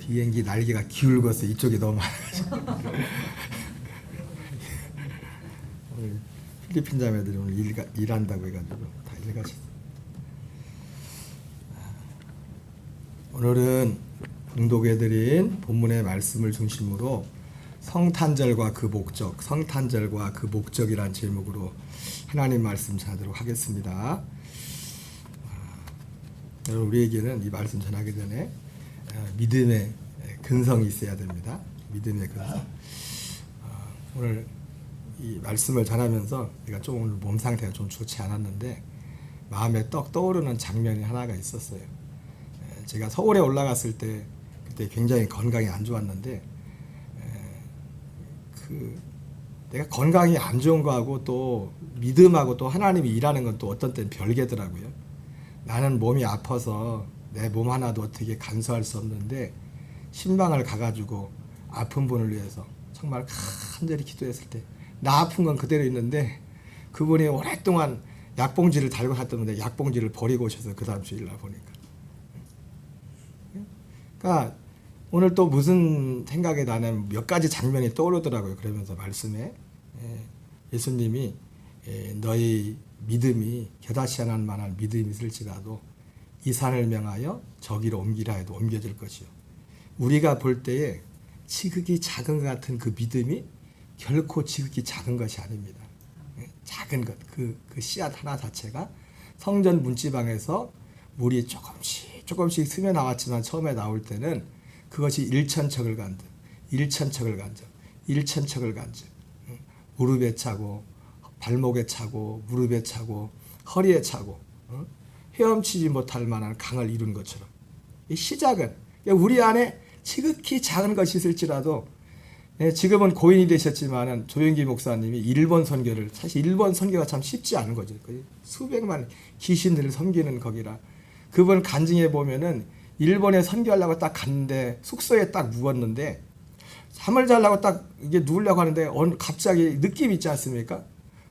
비행기 날개가 기울어서 이쪽이 너무 많아가지고 오늘 필리핀 자매들이 오늘 일한다고 해가지고 다 일가셨어요. 오늘은 봉독해드린 본문의 말씀을 중심으로 성탄절과 그 목적, 성탄절과 그 목적이란 제목으로 하나님 말씀 전하도록 하겠습니다. 여러분, 우리에게는 이 말씀 전하기 전에 믿음의 근성이 있어야 됩니다. 믿음의 근성. 오늘 이 말씀을 전하면서 제가 좀 오늘 몸 상태가 좀 좋지 않았는데 마음에 떡 떠오르는 장면이 하나가 있었어요. 제가 서울에 올라갔을 때 그때 굉장히 건강이 안 좋았는데 내가 건강이 안 좋은 거하고 또 믿음하고 또 하나님이 일하는 건 또 어떤 때는 별개더라고요. 나는 몸이 아파서 내 몸 하나도 어떻게 간수할 수 없는데 신방을 가가지고 아픈 분을 위해서 정말 간절히 기도했을 때 나 아픈 건 그대로 있는데 그분이 오랫동안 약봉지를 달고 갔던데 약봉지를 버리고 오셔서 그 다음 주일날 보니까. 그러니까 오늘 또 무슨 생각이 나냐면 몇 가지 장면이 떠오르더라고요. 그러면서 말씀에 예수님이 너희 믿음이 겨다시 하는 만한 믿음이 있을지라도 이 산을 명하여 저기로 옮기라 해도 옮겨질 것이요. 우리가 볼 때에 지극히 작은 것 같은 그 믿음이 결코 지극히 작은 것이 아닙니다. 작은 것, 그 씨앗 하나 자체가 성전 문지방에서 물이 조금씩 스며 나왔지만 처음에 나올 때는 그것이 1,000척을 간듯 1,000척을 간적 1,000척을 간적 무릎에 차고 발목에 차고 무릎에 차고 허리에 차고 헤엄치지 못할 만한 강을 이룬 것처럼 이 시작은 우리 안에 지극히 작은 것이 있을지라도 지금은 고인이 되셨지만 조영기 목사님이 일본 선교를 사실 일본 선교가 참 쉽지 않은 거죠. 수백만 귀신들을 섬기는 거기라 그분 간증해 보면은 일본에 선교하려고 딱 갔는데 숙소에 딱 묵었는데 잠을 자려고 딱 이게 누우려고 하는데 갑자기 느낌이 있지 않습니까?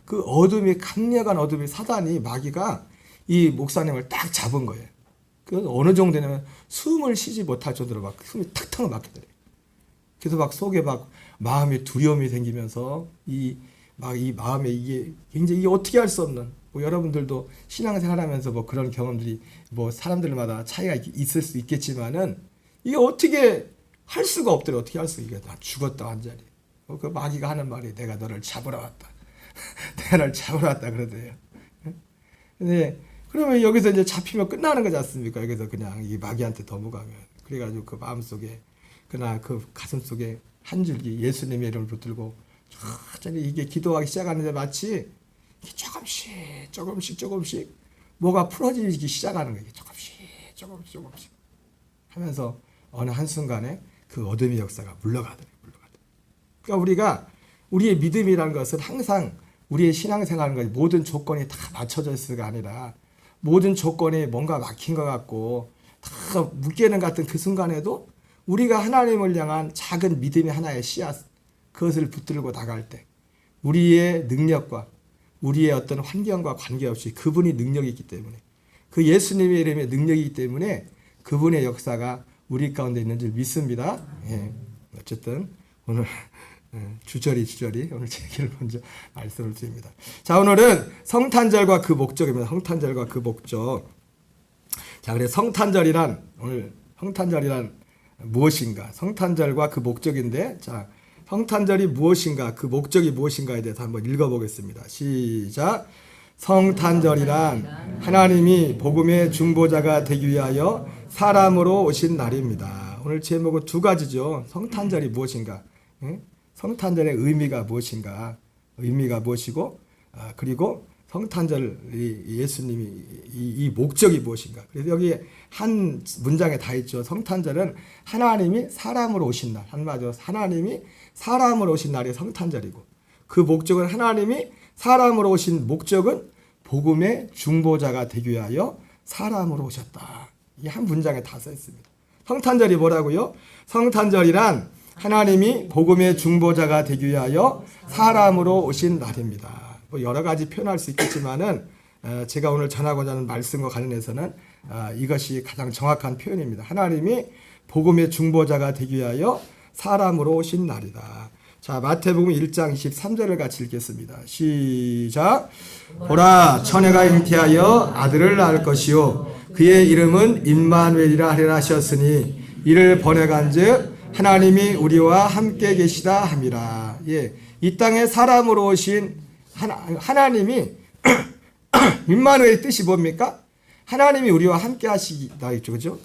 그 어둠이 강력한 어둠이 사단이 마귀가 이 목사님을 딱 잡은 거예요. 그 어느 정도냐면 숨을 쉬지 못할 정도로 막 숨이 탁탁 막히더래요. 그래서 막 속에 막 마음이 두려움이 생기면서 이 마음에 이게 굉장히 이게 어떻게 할 수 없는 여러분들도 신앙생활하면서 그런 경험들이 사람들마다 차이가 있을 수 있겠지만은 이게 어떻게 할 수가 없더래. 어떻게 할 수 이게 나 죽었다 완전히. 그 마귀가 하는 말이 내가 너를 잡으러 왔다. 내가 너를 잡으러 왔다 그러대요. 근데 그러면 여기서 이제 잡히면 끝나는 거지 않습니까? 여기서 그냥 이 마귀한테 넘어가면. 그래가지고 그 마음속에 그나 그 가슴속에 한 줄기 예수님의 이름을 붙들고 천천히 이게 기도하기 시작하는데 마치 조금씩 뭐가 풀어지기 시작하는 거예요. 조금씩 하면서 어느 한순간에 그 어둠의 역사가 물러가더래요. 그러니까 우리의 믿음이라는 것은 항상 우리의 신앙생활과 모든 조건이 다 맞춰져 있을가 아니라 모든 조건이 뭔가 막힌 것 같고 다 묶이는 같은 그 순간에도 우리가 하나님을 향한 작은 믿음의 하나의 씨앗 그것을 붙들고 나갈 때 우리의 능력과 우리의 어떤 환경과 관계없이 그분이 능력이 있기 때문에 그 예수님의 이름에 능력이 있기 때문에 그분의 역사가 우리 가운데 있는 줄 믿습니다. 어쨌든 오늘 주저리 오늘 제 얘기를 먼저 말씀을 드립니다. 자, 오늘은 성탄절과 그 목적입니다. 성탄절과 그 목적. 자, 그래 오늘 성탄절이란 무엇인가? 성탄절과 그 목적인데, 자, 성탄절이 무엇인가? 그 목적이 무엇인가에 대해서 한번 읽어보겠습니다. 시작. 성탄절이란 하나님이 복음의 중보자가 되기 위하여 사람으로 오신 날입니다. 오늘 제목은 두 가지죠. 성탄절이 무엇인가? 성탄절의 의미가 무엇인가? 의미가 무엇이고, 그리고 성탄절 예수님이 이 목적이 무엇인가? 그래서 여기 한 문장에 다 있죠. 성탄절은 하나님이 사람으로 오신 날. 한마디로 하나님이 사람으로 오신 날이 성탄절이고 그 목적은 하나님이 사람으로 오신 목적은 복음의 중보자가 되기 위하여 사람으로 오셨다. 이 한 문장에 다 써 있습니다. 성탄절이 뭐라고요? 성탄절이란 하나님이 복음의 중보자가 되기 위하여 사람으로 오신 날입니다. 여러 가지 표현할 수 있겠지만은 제가 오늘 전하고자 하는 말씀과 관련해서는 이것이 가장 정확한 표현입니다. 하나님이 복음의 중보자가 되기 위하여 사람으로 오신 날이다. 자, 마태복음 1장 23절을 같이 읽겠습니다. 시작. 보라, 처녀가 잉태하여 아들을 낳을 것이요 그의 이름은 임마누엘이라 하리라 하셨으니 이를 번역한즉 하나님이 우리와 함께 계시다 함이라. 예, 이 땅에 사람으로 오신 하나님이 임마누엘의 뜻이 뭡니까? 하나님이 우리와 함께 하시다 했죠. 그죠?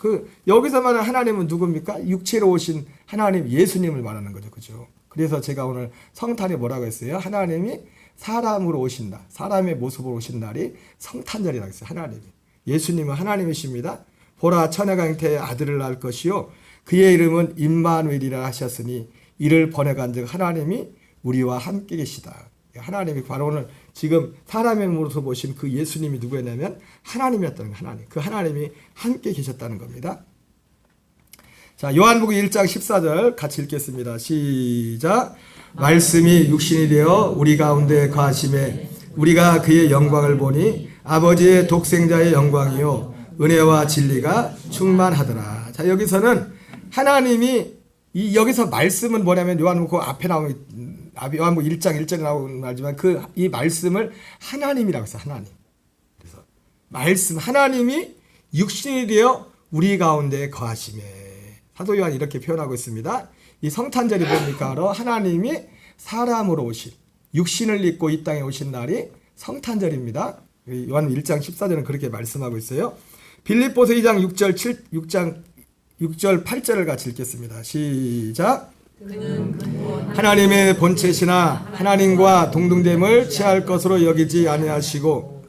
여기서 말하는 하나님은 누굽니까? 육체로 오신 하나님 예수님을 말하는 거죠. 그죠? 그래서 제가 오늘 성탄에 뭐라고 했어요? 하나님이 사람으로 오신다. 사람의 모습으로 오신 날이 성탄절이라고 했어요. 하나님이. 예수님은 하나님이십니다. 보라, 처녀가 잉태하여 아들을 낳을 것이요 그의 이름은 임마누엘이라 하셨으니 이를 번역한즉 하나님이 우리와 함께 계시다. 하나님이 바로 오늘 지금 사람의 모습으로 보신 그 예수님이 누구였냐면 하나님이었다는 거예요. 하나님. 그 하나님이 함께 계셨다는 겁니다. 자, 요한복음 1장 14절 같이 읽겠습니다. 시작. 말씀이 육신이 되어 우리 가운데 거하심에 우리가 그의 영광을 보니 아버지의 독생자의 영광이요 은혜와 진리가 충만하더라. 자, 여기서는 하나님이 여기서 말씀은 뭐냐면 요한복음 앞에 나오는 요한복음 1장 1절에 나오는 말이지만 이 말씀을 하나님이라고 했어요. 하나님. 그래서 말씀 하나님이 육신이 되어 우리 가운데 거하심에 사도 요한이 이렇게 표현하고 있습니다. 이 성탄절이 뭡니까? 바로 하나님이 사람으로 오신 육신을 입고 이 땅에 오신 날이 성탄절입니다. 요한 1장 14절은 그렇게 말씀하고 있어요. 빌립보서 2장 6절 8절을 같이 읽겠습니다. 시작. 하나님의 본체시나 하나님과 동등됨을 취할 것으로 여기지 아니하시고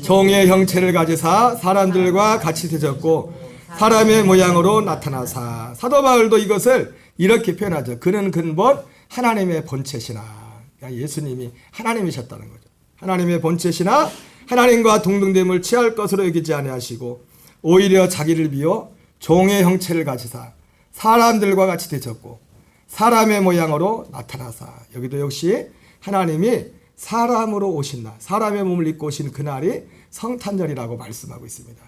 종의 형체를 가지사 사람들과 같이 되셨고 사람의 모양으로 나타나사. 사도 바울도 이것을 이렇게 표현하죠. 그는 근본 하나님의 본체시나. 그러니까 예수님이 하나님이셨다는 거죠. 하나님의 본체시나 하나님과 동등됨을 취할 것으로 여기지 아니하시고 오히려 자기를 비워 종의 형체를 가지사 사람들과 같이 되셨고 사람의 모양으로 나타나사. 여기도 역시 하나님이 사람으로 오신 날, 사람의 몸을 입고 오신 그날이 성탄절이라고 말씀하고 있습니다.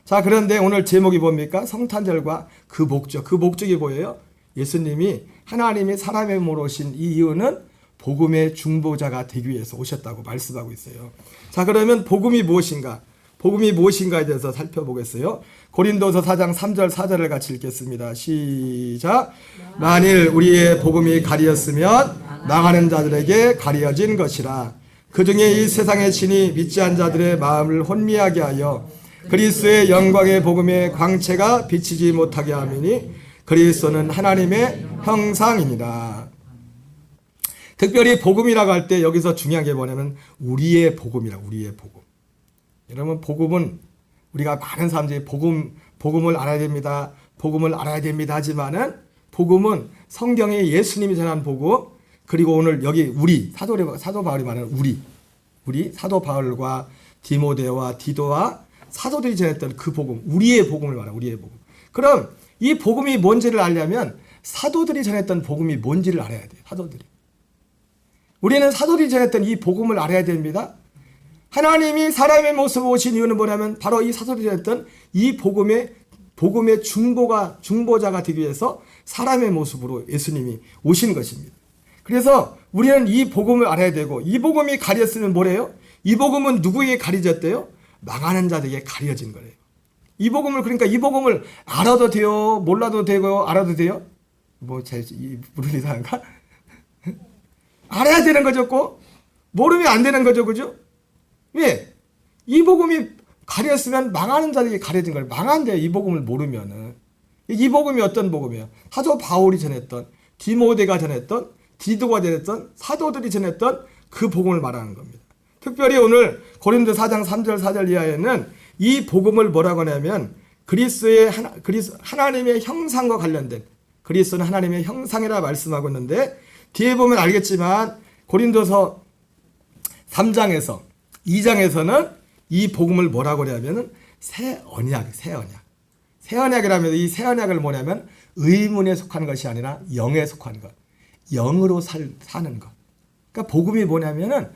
자, 그런데 오늘 제목이 뭡니까? 성탄절과 그 목적이 뭐예요? 예수님이 하나님이 사람의 몸으로 오신 이 이유는 복음의 중보자가 되기 위해서 오셨다고 말씀하고 있어요. 자, 그러면 복음이 무엇인가? 복음이 무엇인가에 대해서 살펴보겠어요. 고린도서 4장 3절 4절을 같이 읽겠습니다. 시작. 만일 우리의 복음이 가리었으면 망하는 자들에게 가리어진 것이라. 그중에 이 세상의 신이 믿지 않은 자들의 마음을 혼미하게 하여 그리스도의 영광의 복음의 광채가 비치지 못하게 함이니 그리스도는 하나님의 형상입니다. 특별히 복음이라고 할 때 여기서 중요한 게 뭐냐면 우리의 복음이라. 우리의 복음. 여러분, 복음은 우리가 많은 사람들이 복음을 알아야 됩니다. 복음을 알아야 됩니다 하지만은 복음은 성경에 예수님이 전한 복음, 그리고 오늘 여기 우리 사도 바울이 말하는 우리 사도 바울과 디모데와 디도와 사도들이 전했던 그 복음, 우리의 복음을 말하는 우리의 복음. 그럼 이 복음이 뭔지를 알려면 사도들이 전했던 복음이 뭔지를 알아야 돼요. 사도들이. 우리는 사도들이 전했던 이 복음을 알아야 됩니다. 하나님이 사람의 모습으로 오신 이유는 뭐냐면 바로 이 사도들이 전했던 이 복음의 중보자가 되기 위해서 사람의 모습으로 예수님이 오신 것입니다. 그래서 우리는 이 복음을 알아야 되고 이 복음이 가렸으면 뭐래요? 이 복음은 누구에게 가려졌대요? 망하는 자들에게 가려진 거래요. 이 복음을 알아도 돼요? 몰라도 되고 알아도 돼요? 무슨 이상한가? 알아야 되는 거죠. 꼭 모르면 안 되는 거죠. 그죠? 왜? 이 복음이 가렸으면 망하는 자들에게 가려진 거예요. 망한대요. 이 복음을 모르면은. 이 복음이 어떤 복음이에요? 사도 바울이 전했던, 디모데가 전했던, 디도가 전했던, 사도들이 전했던 그 복음을 말하는 겁니다. 특별히 오늘 고린도 4장 3절 4절 이하에는 이 복음을 뭐라고 하냐면 하나님의 형상과 관련된, 그리스도는 하나님의 형상이라 말씀하고 있는데 뒤에 보면 알겠지만 고린도서 3장에서 2장에서는 이 복음을 뭐라고 하냐면 새 언약이라면 이 새 언약을 뭐냐면 의문에 속한 것이 아니라 영에 속한 것, 영으로 사는 것. 그러니까 복음이 뭐냐면은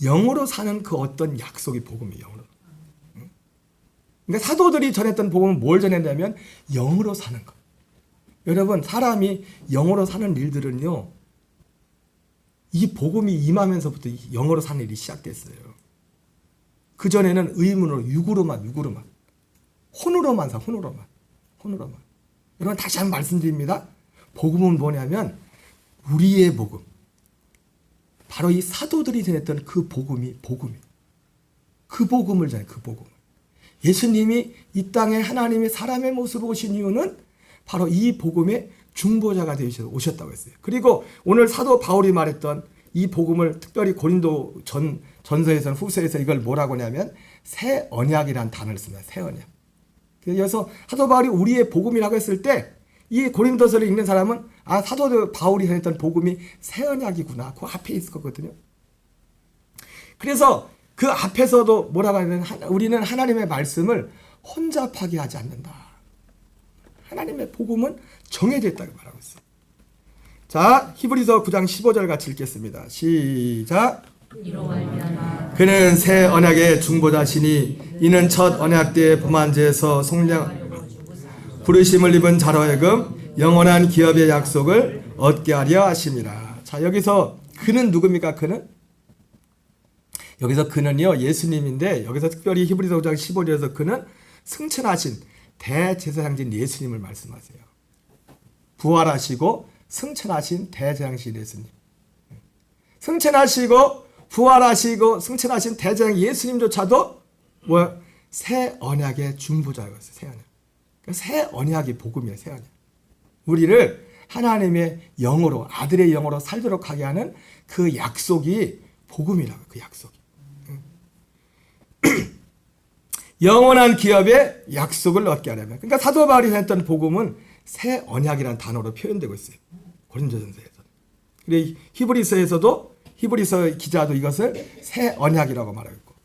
영으로 사는 그 어떤 약속이 복음이에요. 영으로. 그러니까 사도들이 전했던 복음은 뭘 전했냐면 영으로 사는 것. 여러분, 사람이 영으로 사는 일들은요, 이 복음이 임하면서부터 영어로 사는 일이 시작됐어요. 그전에는 의문으로, 육으로만, 혼으로만 사, 혼으로만. 여러분, 다시 한번 말씀드립니다. 복음은 뭐냐면, 우리의 복음. 바로 이 사도들이 전했던 그 복음이. 그 복음을 전해, 그 복음. 예수님이 이 땅에 하나님의 사람의 모습으로 오신 이유는 바로 이 복음의 중보자가 되셔서 오셨다고 했어요. 그리고 오늘 사도 바울이 말했던 이 복음을 특별히 고린도 전서에서는 후서에서 이걸 뭐라고 하냐면 새 언약이라는 단어를 씁니다. 새 언약. 그래서 사도 바울이 우리의 복음이라고 했을 때 이 고린도서를 읽는 사람은 아, 사도 바울이 전했던 복음이 새 언약이구나. 그 앞에 있을 거거든요. 그래서 그 앞에서도 뭐라고 하냐면 우리는 하나님의 말씀을 혼잡하게 하지 않는다. 하나님의 복음은 정해져 있다고 말하고 있어요. 자, 히브리서 9장 15절 같이 읽겠습니다. 시작. 그는 새 언약의 중보자시니 이는 첫 언약 때의 범한 죄에서 속량 부르심을 입은 자로 하여금 영원한 기업의 약속을 얻게 하려 하심이라. 자, 여기서 그는 누굽니까? 그는? 여기서 그는요, 예수님인데 여기서 특별히 히브리서 9장 15절에서 그는 승천하신 대제사장신 예수님을 말씀하세요. 부활하시고 승천하신 대제사장신 예수님. 승천하시고 부활하시고 승천하신 대제사장 예수님조차도 뭐 새 언약의 중보자였어요. 새 언약. 새 언약이 복음이에요. 새 언약. 우리를 하나님의 영으로, 아들의 영으로 살도록 하게 하는 그 약속이 복음이라고. 그 약속이. 영원한 기업의 약속을 얻게 하려면. 그러니까 사도 바울이 했던 복음은 새 언약이라는 단어로 표현되고 있어요. 고린도전서에서. 그리고 히브리서에서도 히브리서 기자도 이것을 새 언약이라고 말하고 있고,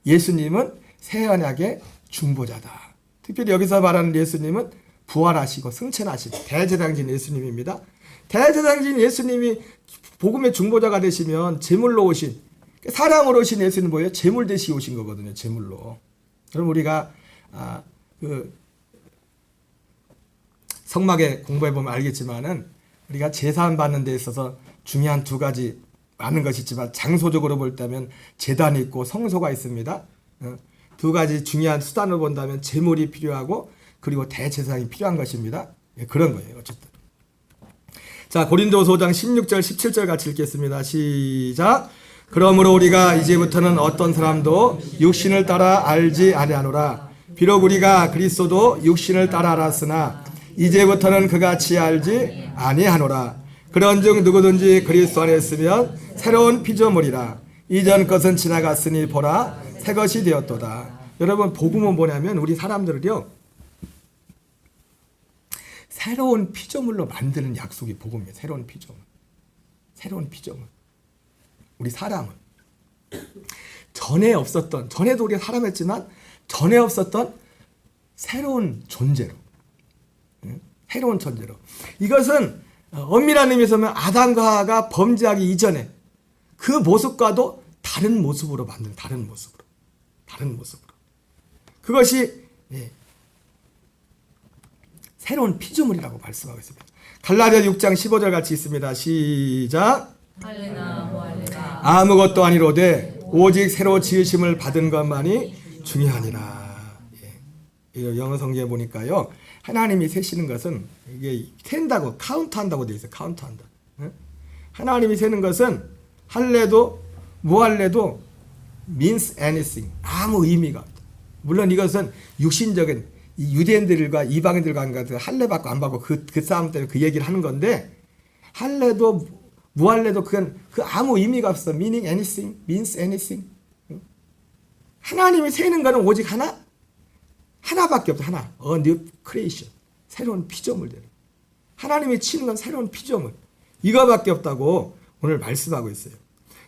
예수님은 새 언약의 중보자다. 특별히 여기서 말하는 예수님은 부활하시고 승천하신 대제사장신 예수님입니다. 대제사장신 예수님이 복음의 중보자가 되시면 제물로 오신, 사랑으로 오신 예수님은 뭐예요? 제물 대시 오신 거거든요. 제물로. 그럼 우리가 성막에 공부해 보면 알겠지만은 우리가 제사함 받는 데 있어서 중요한 두 가지 많은 것이 있지만 장소적으로 볼 때면 제단이 있고 성소가 있습니다. 두 가지 중요한 수단을 본다면 제물이 필요하고 그리고 대제사장이 필요한 것입니다. 그런 거예요. 어쨌든. 자, 고린도서 5장 16절 17절 같이 읽겠습니다. 시작. 그러므로 우리가 이제부터는 어떤 사람도 육신을 따라 알지 아니하노라. 비록 우리가 그리스도도 육신을 따라 알았으나 이제부터는 그같이 알지 아니하노라. 그런즉 누구든지 그리스도 안에 있으면 새로운 피조물이라. 이전 것은 지나갔으니 보라 새 것이 되었도다. 여러분, 복음은 뭐냐면 우리 사람들을요 새로운 피조물로 만드는 약속이 복음이에요. 새로운 피조물. 새로운 피조물. 우리 사람은 전에 없었던, 전에도 우리가 사람했지만 전에 없었던 새로운 존재로, 새로운 존재로. 이것은 엄밀한 의미에서 보면 아담과 하와가 범죄하기 이전에 그 모습과도 다른 모습으로 만든, 다른 모습으로. 그것이 새로운 피조물이라고 말씀하고 있습니다. 갈라디아 6장 15절 같이 있습니다. 시작. 아무것도 아니로되 오직 새로 지으심을 받은 것만이 중요하니라. 영어 성경에 보니까요, 하나님이 세시는 것은 이게 센다고, 카운트한다고 되어 있어요. 카운트한다. 하나님이 세는 것은 할래도 무할래도 means anything. 아무 의미가 없다. 물론 이것은 육신적인 유대인들과 이방인들과 할례 받고 안 받고 그 싸움 때문에 그 얘기를 하는 건데, 할래도 무할래도 그건 그 아무 의미가 없어. meaning anything, means anything. 하나님이 세는 거는 오직 하나밖에 없어. 하나. A new creation. 새로운 피조물들. 하나님이 치는 건 새로운 피조물. 이거밖에 없다고 오늘 말씀하고 있어요.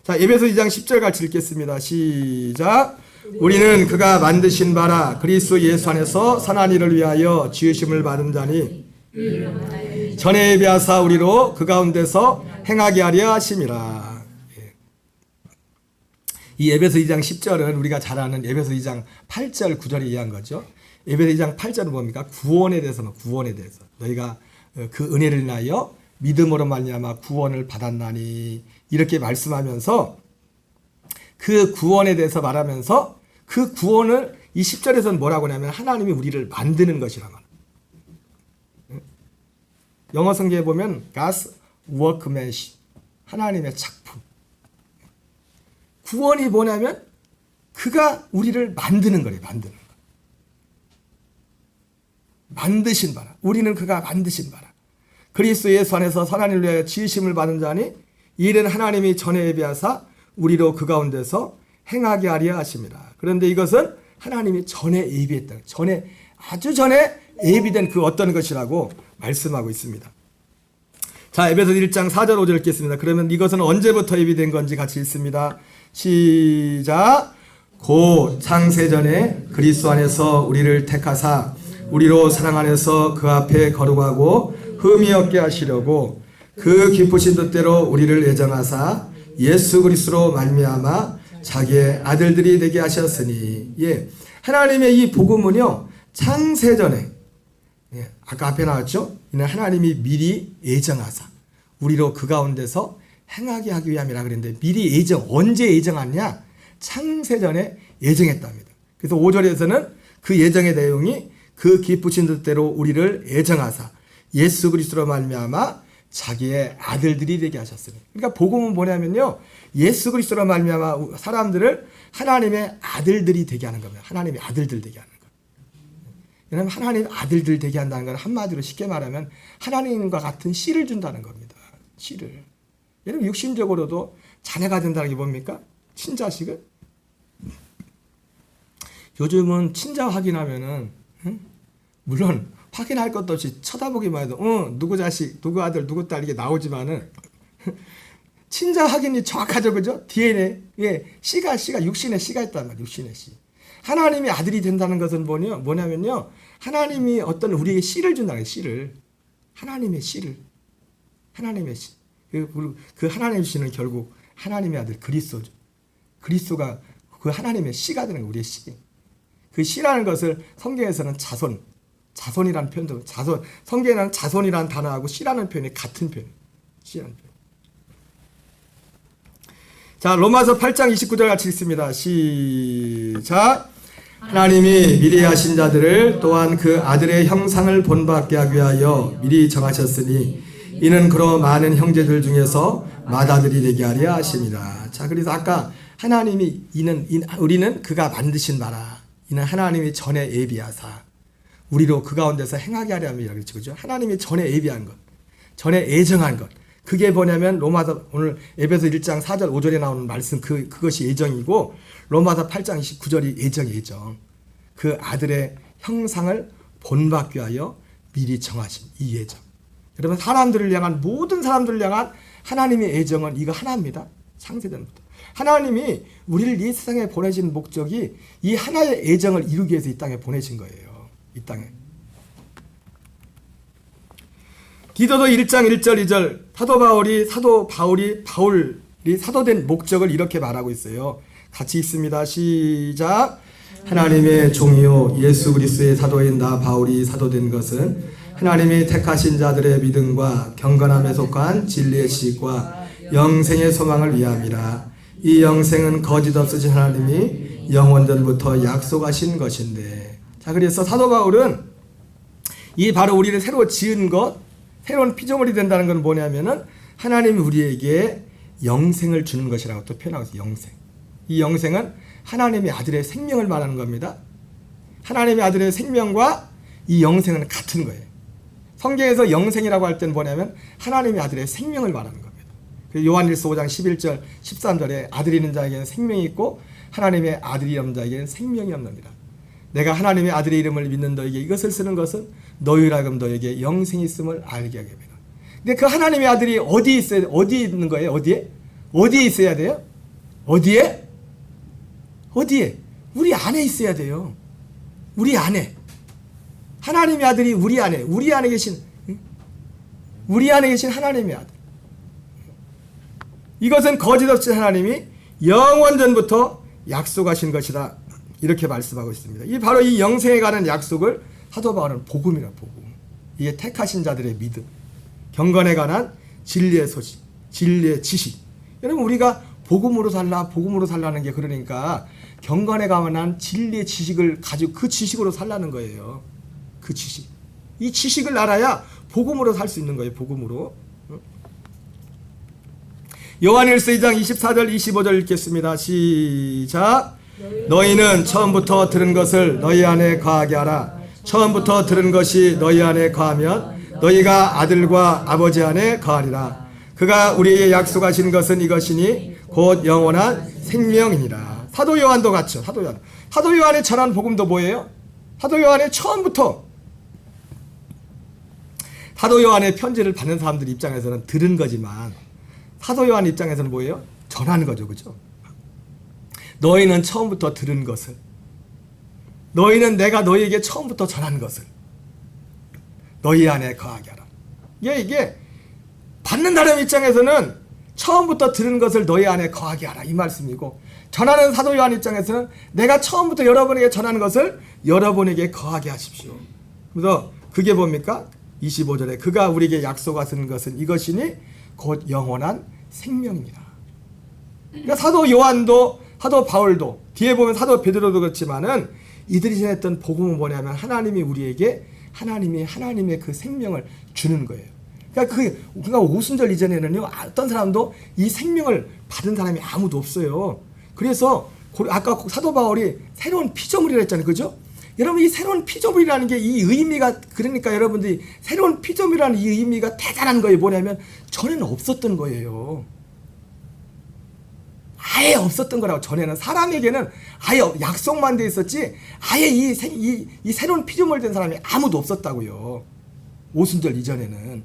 자, 에베소 2장 10절 같이 읽겠습니다. 시작. 우리는 그가 만드신 바라 그리스도 예수 안에서 선한 일을 위하여 지으심을 받은 자니 전에 예비하사 우리로 그 가운데서 행하게 하려 하심이라. 이 에베소 2장 10절은 우리가 잘 아는 에베소 2장 8절 9절에 의한 거죠. 에베소 2장 8절은 뭡니까? 구원에 대해서, 구원에 대해서. 너희가 그 은혜를 인하여 믿음으로 말미암아 구원을 받았나니 이렇게 말씀하면서 그 구원에 대해서 말하면서 그 구원을 이 10절에서는 뭐라고 하냐면 하나님이 우리를 만드는 것이라고 합니다. 영어 성경에 보면 God's workmanship, 하나님의 작품. 구원이 뭐냐면 그가 우리를 만드는 거예요. 만드는 거. 만드신 바라. 우리는 그가 만드신 바라. 그리스도 예수 안에서 선한 일을 위하여 지으심을 받은 자니 이는 하나님이 전에 예비하사 우리로 그 가운데서 행하게 하려 하심이라. 그런데 이것은 하나님이 전에 예비했다. 전에 아주 전에 예비된 그 어떤 것이라고 말씀하고 있습니다. 자, 에베소 1장 4절 5절 읽겠습니다. 그러면 이것은 언제부터 예비된 건지 같이 읽습니다. 시작. 고 창세전에 그리스도 안에서 우리를 택하사 우리로 사랑 안에서 그 앞에 거룩하고 흠이 없게 하시려고 그 기쁘신 뜻대로 우리를 예정하사 예수 그리스도로 말미암아 자기의 아들들이 되게 하셨으니. 예, 하나님의 이 복음은요 창세전에, 예, 아까 앞에 나왔죠. 이는 하나님이 미리 예정하사 우리로 그 가운데서 행하게 하기 위함이라 그랬는데 미리 예정, 언제 예정하냐? 창세전에 예정했답니다. 그래서 5절에서는 그 예정의 내용이 그 기쁘신 뜻대로 우리를 예정하사 예수 그리스도로 말미암아 자기의 아들들이 되게 하셨으니. 그러니까 복음은 뭐냐면요, 예수 그리스도로 말미암아 사람들을 하나님의 아들들이 되게 하는 겁니다. 하나님의 아들들 되게 하는 것. 왜냐하면 하나님의 아들들 되게 한다는 건 한마디로 쉽게 말하면 하나님과 같은 씨를 준다는 겁니다. 씨를. 여러분 육신적으로도 자녀가 된다는 게 뭡니까? 친자식은? 요즘은 친자 확인하면은 물론 확인할 것도 없이 쳐다보기만 해도 누구 자식, 누구 아들, 누구 딸 이게 나오지만은 친자 확인이 정확하죠, 그죠? DNA, 예, 씨가 육신의 씨가 있단 말이에요. 육신의 씨. 하나님의 아들이 된다는 것은 뭐냐면요, 하나님이 어떤 우리에게 씨를 준다는 거예요. 씨를. 하나님의 씨를. 하나님의 씨. 그 하나님의 씨는 결국 하나님의 아들 그리스도죠. 그리스도가 그 하나님의 씨가 되는 거예요. 우리의 씨. 그 씨라는 것을 성경에서는 자손이라는 표현도, 성경에는 자손이라는 단어하고 씨라는 표현이 같은 표현. 씨라는 표현. 자, 로마서 8장 29절 같이 읽습니다. 시작. 하나님이 미리 하신 자들을 또한 그 아들의 형상을 본받게 하기 위하여 미리 정하셨으니 이는 그로 많은 형제들 중에서 맏아들이 되게 하려 하십니다. 자, 그래서 아까 하나님이 우리는 그가 만드신 바라. 이는 하나님이 전에 예비하사 우리로 그 가운데서 행하게 하려 함이라 그랬죠. 그죠? 하나님이 전에 예비한 것, 전에 예정한 것. 그게 뭐냐면 로마서 오늘 에베소 1장 4절 5절에 나오는 말씀 그것이 예정이고 로마서 8장 29절이 예정. 그 아들의 형상을 본받기 위하여 미리 정하신 이 예정. 여러분 사람들을 향한 모든 사람들을 향한 하나님의 예정은 이거 하나입니다. 창세전부터. 하나님이 우리를 이 세상에 보내신 목적이 이 하나의 예정을 이루기 위해서 이 땅에 보내신 거예요. 이 땅에. 디도서 1장 1절 2절 사도 바울이 사도된 목적을 이렇게 말하고 있어요. 같이 읽습니다. 시작. 하나님의 종이요 예수 그리스도의 사도인 나 바울이 사도된 것은 하나님이 택하신 자들의 믿음과 경건함에 속한 진리의 지식과 영생의 소망을 위함이라. 이 영생은 거짓 없으신 하나님이 영원전부터 약속하신 것인데. 자, 그래서 사도 바울은 이 바로 우리를 새로 지은 것, 새로운 피조물이 된다는 건 뭐냐면은 하나님이 우리에게 영생을 주는 것이라고 또 표현하고 있어요. 영생. 이 영생은 하나님의 아들의 생명을 말하는 겁니다. 하나님의 아들의 생명과 이 영생은 같은 거예요. 성경에서 영생이라고 할 때는 뭐냐면 하나님의 아들의 생명을 말하는 겁니다. 요한일서 5장 11절 13절에 아들이 있는 자에게는 생명이 있고 하나님의 아들이 없는 자에게는 생명이 없느니라. 내가 하나님의 아들의 이름을 믿는 너에게 이것을 쓰는 것은 너희로 하여금 너에게 영생이 있음을 알게 하게 합니다. 근데 그 하나님의 아들이 어디에 있는 거예요? 어디에 있어야 돼요? 어디에? 우리 안에 있어야 돼요. 우리 안에. 하나님의 아들이 우리 안에 계신 하나님의 아들. 이것은 거짓 없이 하나님이 영원전부터 약속하신 것이다. 이렇게 말씀하고 있습니다. 이 바로 이 영생에 관한 약속을 사도 바울은 복음이라 복음. 이게 택하신 자들의 믿음, 경건에 관한 진리의 소식, 진리의 지식. 여러분 우리가 복음으로 살라는 게 그러니까 경건에 관한 진리의 지식을 가지고 그 지식으로 살라는 거예요. 그 지식. 이 지식을 알아야 복음으로 살 수 있는 거예요. 복음으로. 요한일서 2장 24절 25절 읽겠습니다. 시작. 너희는 처음부터 들은 것을 너희 안에 거하게 하라. 처음부터 들은 것이 너희 안에 거하면 너희가 아들과 아버지 안에 거하리라. 그가 우리에게 약속하신 것은 이것이니 곧 영원한 생명이니라. 사도 요한도 같죠. 사도 요한이 전한 복음도 뭐예요? 사도 요한의 처음부터 사도 요한의 편지를 받는 사람들 입장에서는 들은 거지만 사도 요한 입장에서는 뭐예요? 전하는 거죠. 그죠? 너희는 처음부터 들은 것을, 너희는 내가 너희에게 처음부터 전한 것을 너희 안에 거하게 하라. 이게 받는 사람 입장에서는 처음부터 들은 것을 너희 안에 거하게 하라 이 말씀이고, 전하는 사도 요한 입장에서는 내가 처음부터 여러분에게 전하는 것을 여러분에게 거하게 하십시오. 그래서 그게 뭡니까? 25절에 그가 우리에게 약속하신 것은 이것이니 곧 영원한 생명입니다. 그러니까 사도 요한도 사도 바울도 뒤에 보면 사도 베드로도 그렇지만은 이들이 전했던 복음은 뭐냐면 하나님이 우리에게 하나님의 그 생명을 주는 거예요. 그러니까 오순절 이전에는요 어떤 사람도 이 생명을 받은 사람이 아무도 없어요. 그래서 아까 사도 바울이 새로운 피조물이라 했잖아요. 그죠? 여러분 이 새로운 피조물이라는 게 이 의미가, 그러니까 여러분들이 새로운 피조물이라는 이 의미가 대단한 거예요. 뭐냐면 전에는 없었던 거예요. 아예 없었던 거라고. 전에는 사람에게는 아예 약속만 돼 있었지 아예 이 새로운 피조물 된 사람이 아무도 없었다고요. 오순절 이전에는.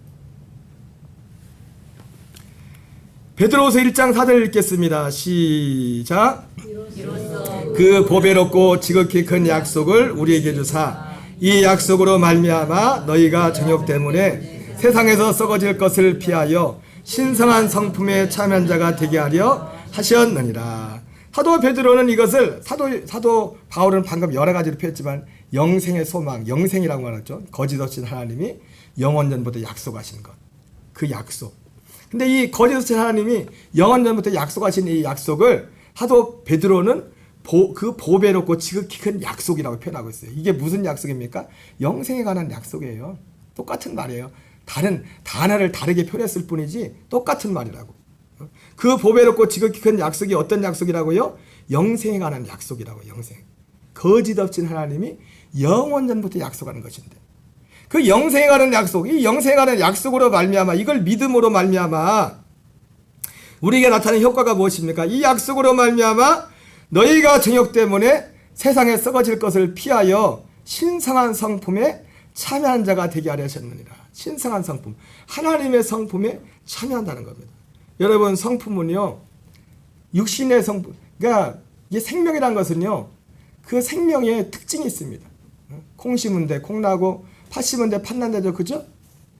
베드로후서 1장 4절 읽겠습니다. 시작. 그 보배롭고 지극히 큰 약속을 우리에게 주사 이 약속으로 말미암아 너희가 정욕 때문에 세상에서 썩어질 것을 피하여 신성한 성품에 참여한 자가 되게 하려 하셨느니라. 사도 베드로는 이것을 사도 바울은 방금 여러 가지로 표했지만 영생의 소망, 영생이라고 말했죠. 거짓 없인 하나님이 영원전부터 약속하신 것, 그 약속. 근데 이 거짓 없인 하나님이 영원전부터 약속하신 이 약속을 사도 베드로는 그 보배롭고 지극히 큰 약속이라고 표현하고 있어요. 이게 무슨 약속입니까? 영생에 관한 약속이에요. 똑같은 말이에요. 다른 단어를 다르게 표현했을 뿐이지 똑같은 말이라고. 그 보배롭고 지극히 큰 약속이 어떤 약속이라고요? 영생에 관한 약속이라고. 영생. 거짓 없인 하나님이 영원전부터 약속하는 것인데 그 영생에 관한 약속, 이 영생에 관한 약속으로 말미암아, 이걸 믿음으로 말미암아 우리에게 나타나는 효과가 무엇입니까? 이 약속으로 말미암아 너희가 정욕 때문에 세상에 썩어질 것을 피하여 신성한 성품에 참여한 자가 되게 하려 하셨느니라. 신성한 성품, 하나님의 성품에 참여한다는 겁니다. 여러분 성품은요 육신의 성품, 그러니까 이 생명이라는 것은요 그 생명의 특징이 있습니다. 콩 심은 데 콩 나고 팥 심은 데 팥 난다죠. 그죠?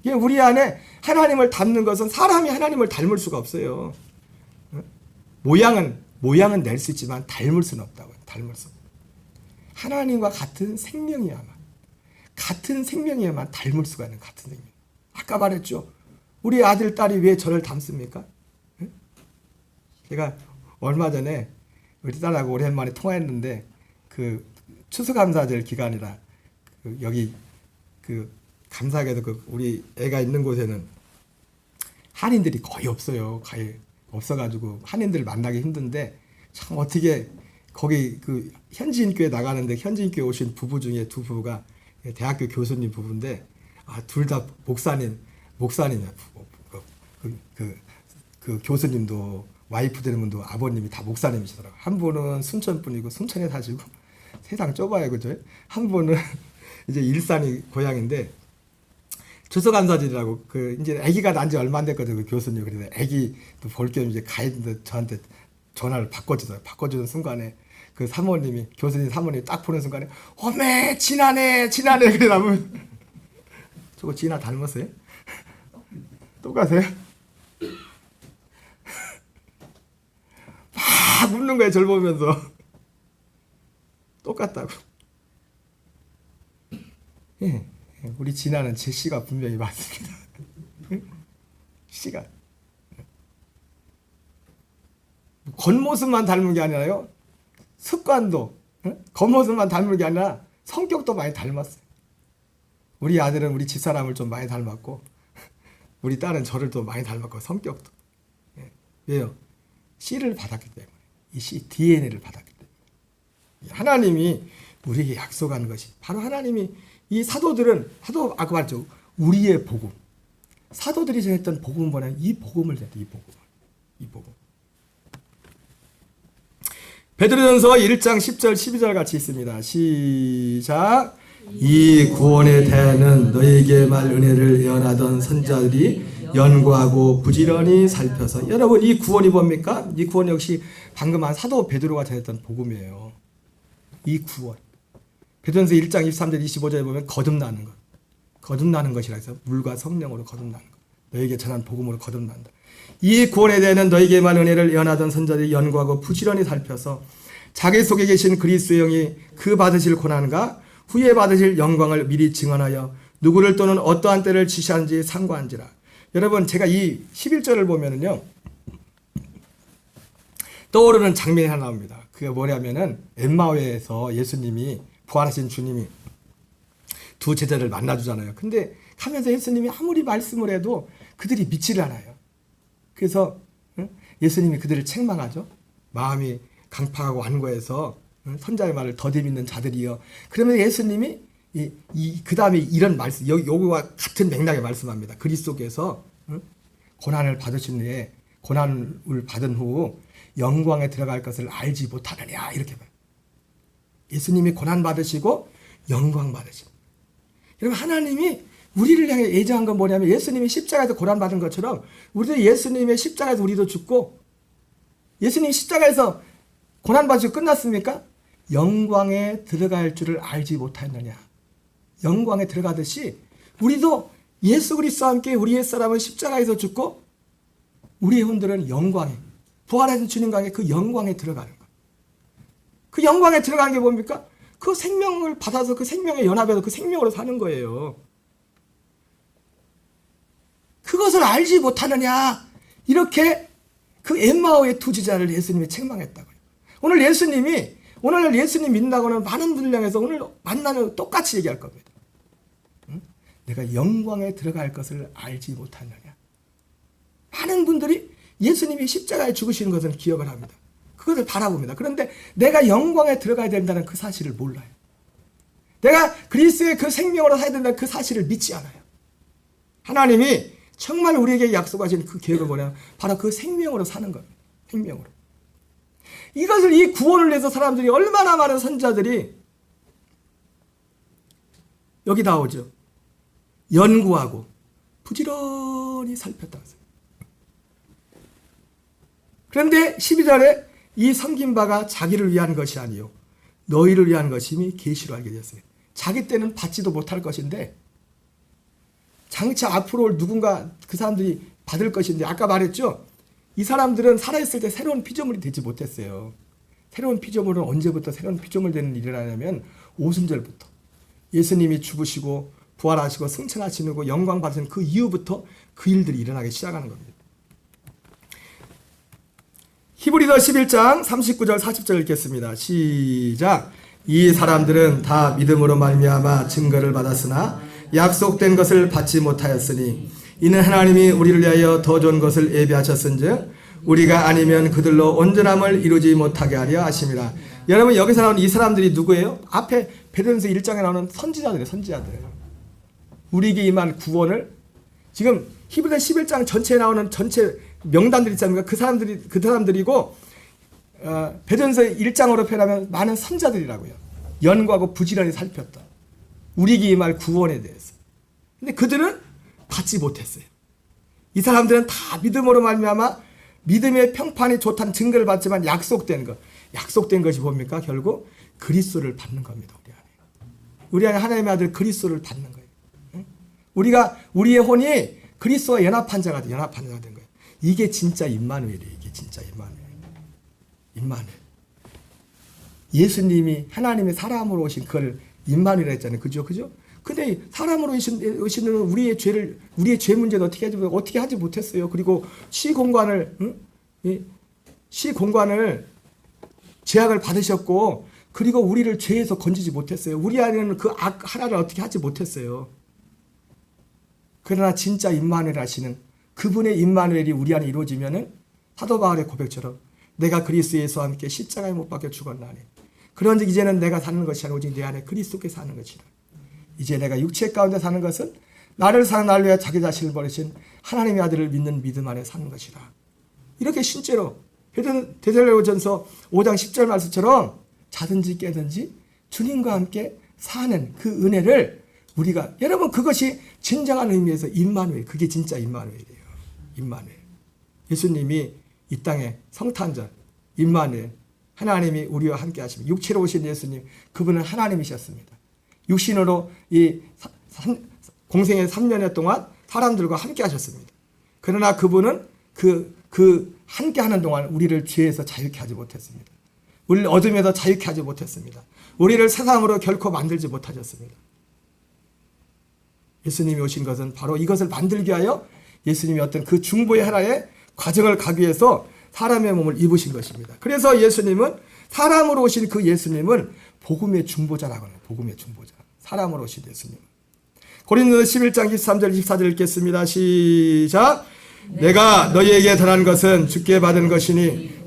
이게 우리 안에 하나님을 닮는 것은 사람이 하나님을 닮을 수가 없어요. 모양은 낼 수 있지만 닮을 수는 없다고요. 닮을 수 없다. 하나님과 같은 생명이야만, 같은 생명이야만 닮을 수가 있는 같은 생명. 아까 말했죠. 우리 아들, 딸이 왜 저를 닮습니까? 제가 얼마 전에 우리 딸하고 오랜만에 통화했는데 그 추수감사절 기간이라 여기 그 감사하게도 우리 애가 있는 곳에는 한인들이 거의 없어요. 거의 없어가지고 한인들 만나기 힘든데 참 어떻게 거기 그 현지인교회 나가는데 현지인교회 오신 부부 중에 두 부부가 대학교 교수님 부부인데 둘 다 목사님이야. 그 교수님도 와이프 되는 분도 아버님이 다 목사님이시더라고요. 한 분은 순천 분이고 순천에 사시고 세상 좁아요. 그죠? 한 분은 이제 일산이 고향인데 추수감사절이라고 이제 아기가 난 지 얼마 안 됐거든요. 그 교수님. 그래서 아기 볼 겸 이제 가이드인데 저한테 전화를 바꿔주는 순간에 그 사모님이, 교수님 사모님이 딱 보는 순간에 어메 진하네 그러면 저거 진아 닮았어요? 똑같아요? 막 웃는 거예요. 저를 보면서 똑같다고. 예, 우리 진아는 제 씨가 분명히 맞습니다. 씨가 겉모습만 닮은 게 아니라요, 습관도, 겉모습만 닮은 게 아니라 성격도 많이 닮았어요. 우리 아들은 우리 집사람을 좀 많이 닮았고, 우리 딸은 저를 또 많이 닮았고, 성격도. 예. 왜요? 씨를 받았기 때문에. 이 씨 DNA를 받았기 때문에. 하나님이 우리에게 약속하는 것이 바로 하나님이, 이 사도들은, 아까 말했죠, 우리의 복음, 사도들이 전했던 복음은 뭐냐, 이 복음을 전했다. 이 복음. 베드로전서 1장 10절 12절 같이 있습니다. 시작. 이 구원에 대하여는 너에게 말 은혜를 예언하던 선자들이 연구하고 부지런히 살펴서. 여러분, 이 구원이 뭡니까? 이 구원 역시 방금 한 사도 베드로가 전했던 복음이에요. 이 구원. 베드로전서 1장 23절 25절에 보면 거듭나는 것. 거듭나는 것이라 해서 물과 성령으로 거듭나는 것. 너에게 전한 복음으로 거듭난다. 이 구원에 대해는 너에게 말 은혜를 예언하던 선자들이 연구하고 부지런히 살펴서 자기 속에 계신 그리스도의 영이 그 받으실 고난과 후에 받으실 영광을 미리 증언하여 누구를 또는 어떠한 때를 지시하는지 상고한지라. 여러분, 제가 이 11절을 보면은요, 떠오르는 장면이 하나 나옵니다. 그게 뭐냐면은 엠마오에서 예수님이, 부활하신 주님이 두 제자를 만나주잖아요. 근데 하면서 예수님이 아무리 말씀을 해도 그들이 믿지를 않아요. 그래서 예수님이 그들을 책망하죠. 마음이 강팍하고 완고해서 선자의 말을 더디 믿는 자들이여. 그러면 예수님이 그 다음에 이런 말씀, 요거와 같은 맥락의 말씀합니다. 그리스도께서 고난을 받으신 후에, 고난을 받은 후 영광에 들어갈 것을 알지 못하느냐, 이렇게 봐요. 예수님이 고난 받으시고 영광 받으신. 여러분, 하나님이 우리를 향해 예정한 건 뭐냐면, 예수님이 십자가에서 고난 받은 것처럼 우리도 예수님의 십자가에서 우리도 죽고, 예수님이 십자가에서 고난 받으시고 끝났습니까? 영광에 들어갈 줄을 알지 못하였느냐. 영광에 들어가듯이 우리도 예수 그리스도와 함께 우리 옛사람은 십자가에서 죽고, 우리의 혼들은 영광에, 부활하신 주님과 함께 그 영광에 들어가는 것. 그 영광에 들어간 게 뭡니까? 그 생명을 받아서 그 생명에 연합해서 그 생명으로 사는 거예요. 그것을 알지 못하느냐, 이렇게 그 엠마오의 두 제자를 예수님이 책망했다고요. 오늘 예수님 믿는다고는 많은 분들 향해서 오늘 만나면 똑같이 얘기할 겁니다. 응? 내가 영광에 들어갈 것을 알지 못하느냐. 많은 분들이 예수님이 십자가에 죽으시는 것을 기억을 합니다. 그것을 바라봅니다. 그런데 내가 영광에 들어가야 된다는 그 사실을 몰라요. 내가 그리스도의 그 생명으로 살아야 된다는 그 사실을 믿지 않아요. 하나님이 정말 우리에게 약속하신 그 계획은 뭐냐? 바로 그 생명으로 사는 겁니다. 생명으로. 이것을, 이 구원을 위해서 사람들이, 얼마나 많은 선자들이 여기 나오죠. 연구하고 부지런히 살폈다고 했어요. 그런데 12절에 이 섬긴 바가 자기를 위한 것이 아니요 너희를 위한 것임이 계시로 알게 되었어요. 자기 때는 받지도 못할 것인데 장차 앞으로 올 누군가 그 사람들이 받을 것인데, 아까 말했죠. 이 사람들은 살아있을 때 새로운 피조물이 되지 못했어요. 새로운 피조물은 언제부터 새로운 피조물 되는 일이 라냐면 오순절부터 예수님이 죽으시고 부활하시고 승천하시고 영광 받으신 그 이후부터 그 일들이 일어나기 시작하는 겁니다. 히브리서 11장 39절 40절 읽겠습니다. 시작. 이 사람들은 다 믿음으로 말미암아 증거를 받았으나 약속된 것을 받지 못하였으니 이는 하나님이 우리를 위하여 더 좋은 것을 예비하셨은즉 우리가 아니면 그들로 온전함을 이루지 못하게 하려 하심이라. 여러분, 여기서 나오는 이 사람들이 누구예요? 앞에 베드로전서 1장에 나오는 선지자들이에요. 선지자들. 우리에게 임한 구원을, 지금 히브리서 11장 전체에 나오는 전체 명단들 있지 않습니까? 그 사람들이고, 베드로전서 1장으로 표현하면 많은 선자들이라고요. 연구하고 부지런히 살폈다. 우리에게 임할 구원에 대해서. 근데 그들은 받지 못했어요. 이 사람들은 다 믿음으로 말미암아 믿음의 평판이 좋다는 증거를 받지만 약속된 것이 뭡니까? 결국 그리스도를 받는 겁니다. 우리 안에 하나님의 아들 그리스도를 받는 거예요. 우리의 혼이 그리스도와 연합한 자가 된 거예요. 이게 진짜 임마누엘이에요. 이게 진짜 임마누엘. 예수님이 하나님의 사람으로 오신 그걸 임마누엘 했잖아요. 그죠? 근데 사람으로 오시는 우리의 죄 문제는 어떻게 하지 못했어요. 그리고 시공간을 제약을 받으셨고, 그리고 우리를 죄에서 건지지 못했어요. 우리 안에는 그 악 하나를 어떻게 하지 못했어요. 그러나 진짜 임마누엘 하시는 그분의 임마누엘이 우리 안에 이루어지면은 사도 바울의 고백처럼 내가 그리스도 예수와 함께 십자가에 못 박혀 죽었나니 그런즉 이제는 내가 사는 것이 아니라 오직 내 안에 그리스도께 사는 것이라. 이제 내가 육체 가운데 사는 것은 나를 사는 날 위해 자기 자신을 버리신 하나님의 아들을 믿는 믿음 안에 사는 것이라. 이렇게 실제로 데살로니가전서 5장 10절 말씀처럼 자든지 깨든지 주님과 함께 사는 그 은혜를 우리가, 여러분, 그것이 진정한 의미에서 임마누엘, 그게 진짜 임마누엘이에요. 임마누엘. 예수님이 이 땅에 성탄절, 임마누엘, 하나님이 우리와 함께 하시면, 육체로 오신 예수님, 그분은 하나님이셨습니다. 육신으로 이 공생의 3년여 동안 사람들과 함께 하셨습니다. 그러나 그분은 그 함께 하는 동안 우리를 죄에서 자유케 하지 못했습니다. 우리를 어둠에서 자유케 하지 못했습니다. 우리를 세상으로 결코 만들지 못하셨습니다. 예수님이 오신 것은 바로 이것을 만들기 위하여 예수님이 어떤 그 중보의 하나의 과정을 가기 위해서 사람의 몸을 입으신 것입니다. 그래서 예수님은, 사람으로 오신 그 예수님은 복음의 중보자라고 해요. 복음의 중보자. 사람으로 오신 예수님. 고린도서 11장 23절 24절 읽겠습니다. 시작. 내가 너희에게 전한 것은 주께 받은 것이니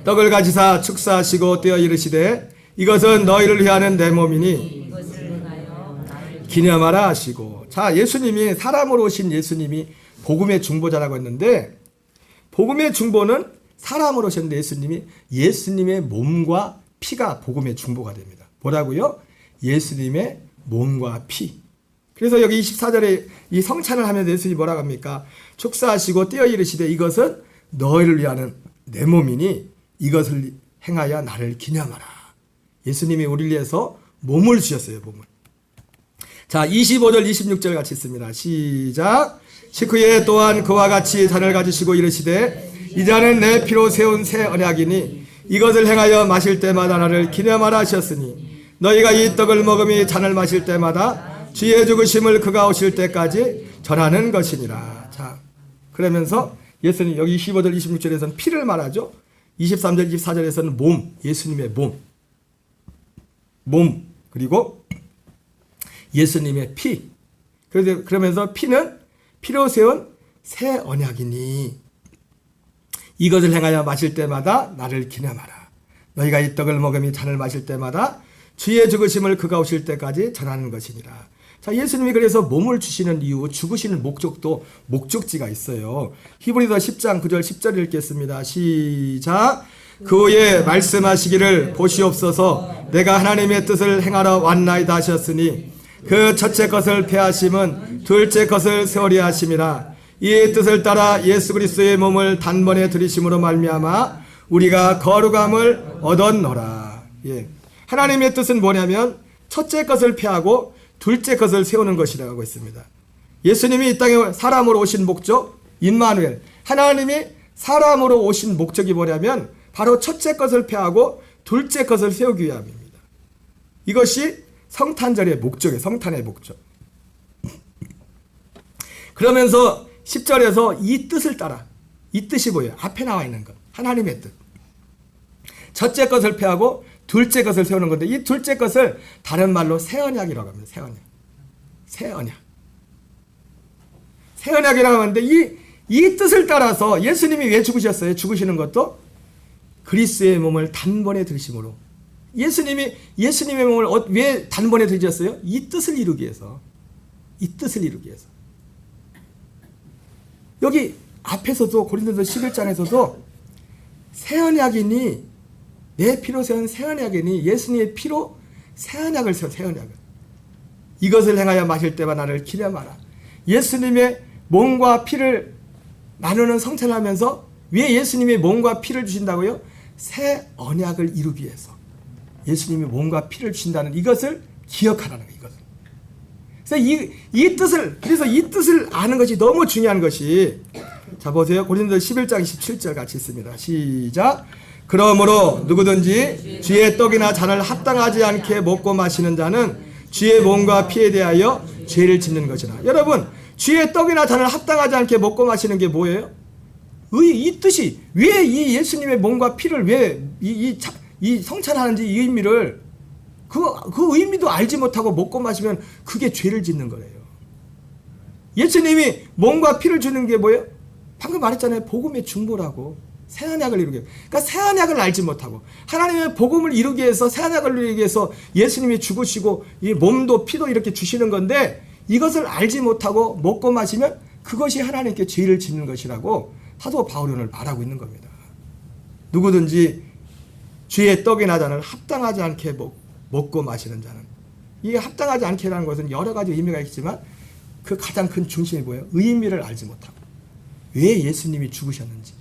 떡을 가지사 축사하시고 떼어 이르시되 이것은 너희를 위하는 내 몸이니 기념하라 하시고. 자, 예수님이, 사람으로 오신 예수님이 복음의 중보자라고 했는데, 복음의 중보는 사람으로 오신 예수님의 몸과 피가 복음의 중보가 됩니다. 뭐라고요? 예수님의 몸과 피. 그래서 여기 24절에 이 성찬을 하면서 예수님이 뭐라고 합니까? 축사하시고 떼어 이르시되 이것은 너희를 위하는 내 몸이니 이것을 행하여 나를 기념하라. 예수님이 우리를 위해서 몸을 주셨어요. 몸을. 자, 25절 26절 같이 있습니다. 시작. 식후에 또한 그와 같이 잔을 가지시고 이르시되 이 잔은 내 피로 세운 새 언약이니 이것을 행하여 마실 때마다 나를 기념하라 하셨으니 너희가 이 떡을 먹으며 잔을 마실 때마다 주의 죽으심을 그가 오실 때까지 전하는 것이니라. 자, 그러면서 예수님 여기 25절 26절에서는 피를 말하죠. 23절 24절에서는 몸, 예수님의 몸, 그리고 예수님의 피. 그러면서 피는 피로 세운 새 언약이니 이것을 행하여 마실 때마다 나를 기념하라. 너희가 이 떡을 먹으며 잔을 마실 때마다 주의 죽으심을 그가 오실 때까지 전하는 것이니라. 자, 예수님이 그래서 몸을 주시는 이유, 죽으시는 목적도 목적지가 있어요. 히브리서 10장 9절 10절 읽겠습니다. 시작. 그 후에 말씀하시기를 보시옵소서 내가 하나님의 뜻을 행하러 왔나이다 하셨으니 그 첫째 것을 폐하심은 둘째 것을 세우려 하심이라. 이 뜻을 따라 예수 그리스도의 몸을 단번에 들이심으로 말미암아 우리가 거룩함을 얻었노라. 예. 하나님의 뜻은 뭐냐면 첫째 것을 폐하고 둘째 것을 세우는 것이라고 하고 있습니다. 예수님이 이 땅에 사람으로 오신 목적, 임마누엘, 하나님이 사람으로 오신 목적이 뭐냐면 바로 첫째 것을 폐하고 둘째 것을 세우기 위함입니다. 이것이 성탄절의 목적이에요. 성탄의 목적. 그러면서 10절에서 이 뜻을 따라, 이 뜻이 뭐예요? 앞에 나와 있는 것, 하나님의 뜻. 첫째 것을 폐하고 둘째 것을 세우는 건데 이 둘째 것을 다른 말로 새 언약이라고 합니다. 새 언약이라고 하는데 이 뜻을 따라서 예수님이 왜 죽으셨어요? 죽으시는 것도 그리스도의 몸을 단번에 들이심으로. 예수님의 몸을 왜 단번에 들이셨어요? 이 뜻을 이루기 위해서. 여기 앞에서도 고린도서 11장에서도 새 언약이니 내 피로 세운 새 언약이니 예수님의 피로 새 언약을 세운 새 언약을. 이것을 행하여 마실 때마다 나를 기념하라. 예수님의 몸과 피를 나누는 성찬을 하면서 왜 예수님의 몸과 피를 주신다고요? 새 언약을 이루기 위해서. 예수님이 몸과 피를 주신다는 이것을 기억하라는 거예요. 이것을. 그래서 이 뜻을 아는 것이 너무 중요한 것이, 자 보세요. 고린도서 11장 27절 같이 있습니다. 시작. 그러므로 누구든지 주의 떡이나 잔을 합당하지 않게 먹고 마시는 자는 주의 몸과 피에 대하여 죄를 짓는 것이라. 여러분, 주의 떡이나 잔을 합당하지 않게 먹고 마시는 게 뭐예요? 이 뜻이 왜 이 예수님의 몸과 피를 왜 이 성찬하는지 이 의미를 그 의미도 알지 못하고 먹고 마시면 그게 죄를 짓는 거예요. 예수님이 몸과 피를 주는 게 뭐예요? 방금 말했잖아요. 복음의 중보라고. 새언약을 이루기 위해서. 그러니까 새언약을 알지 못하고 하나님의 복음을 이루기 위해서 새언약을 이루기 위해서 예수님이 죽으시고 이 몸도 피도 이렇게 주시는 건데 이것을 알지 못하고 먹고 마시면 그것이 하나님께 죄를 짓는 것이라고 사도 바울이 오늘 말하고 있는 겁니다. 누구든지 주의 떡이나 잔을 합당하지 않게 먹고 마시는 자는, 이게 합당하지 않게라는 것은 여러 가지 의미가 있지만 그 가장 큰 중심이 뭐예요? 의미를 알지 못하고 왜 예수님이 죽으셨는지,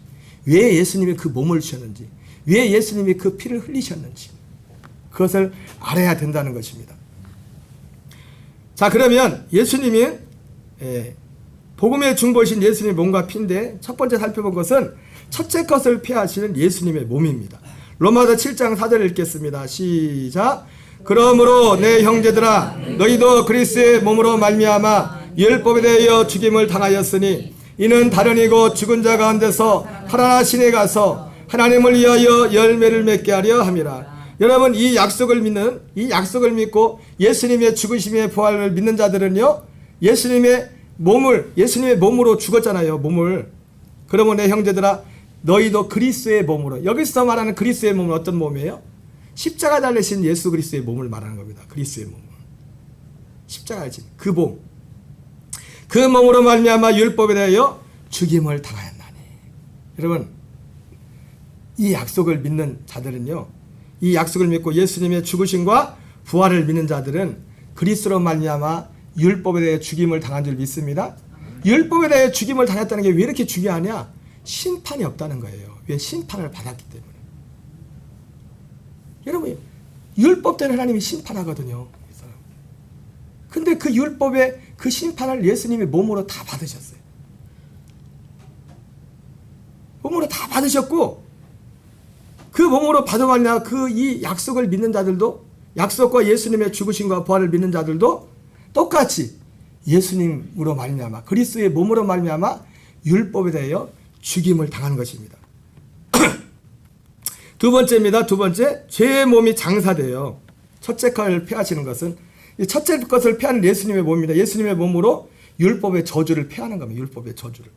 왜 예수님이 그 몸을 주셨는지, 왜 예수님이 그 피를 흘리셨는지 그것을 알아야 된다는 것입니다. 자, 그러면 예수님이 복음의 중보이신 예수님의 몸과 피인데 첫 번째 살펴본 것은 첫째 것을 피하시는 예수님의 몸입니다. 로마서 7장 4절을 읽겠습니다. 시작. 그러므로 내 형제들아 너희도 그리스도의 몸으로 말미암아 율법에 대하여 죽임을 당하였으니 이는 다른 이고 죽은 자 가운데서 살아나신 에 가서 하나님을 위하여 열매를 맺게 하려 함이라. 여러분, 이 약속을 믿고 예수님의 죽으심의 부활을 믿는 자들은요, 예수님의 몸으로 죽었잖아요. 몸을. 그러면 내 형제들아 너희도 그리스도의 몸으로. 여기서 말하는 그리스도의 몸은 어떤 몸이에요? 십자가 달리신 예수 그리스도의 몸을 말하는 겁니다. 그리스도의 몸. 십자가에 진 그 몸. 그 몸으로 말미암아 율법에 대하여 죽임을 당하였나니. 여러분, 이 약속을 믿는 자들은요, 이 약속을 믿고 예수님의 죽으심과 부활을 믿는 자들은 그리스도로 말미암아 율법에 대해 죽임을 당한 줄 믿습니다. 율법에 대해 죽임을 당했다는 게 왜 이렇게 중요하냐? 심판이 없다는 거예요. 왜? 심판을 받았기 때문에. 여러분, 율법 때문에 하나님이 심판하거든요. 근데 그 율법의 그 심판을 예수님이 몸으로 다 받으셨어요. 몸으로 다 받으셨고, 그 몸으로 받아말냐 그 이 약속을 믿는 자들도, 약속과 예수님의 죽으심과 부활을 믿는 자들도 똑같이 예수님으로 말미암아 그리스도의 몸으로 말미암아 율법에 대하여 죽임을 당하는 것입니다. 두 번째입니다. 두 번째, 죄의 몸이 장사돼요. 첫째 것을 폐하시는 것은, 이 첫째 것을 폐하는 예수님의 몸입니다. 예수님의 몸으로 율법의 저주를 폐하는 겁니다. 율법의 저주를.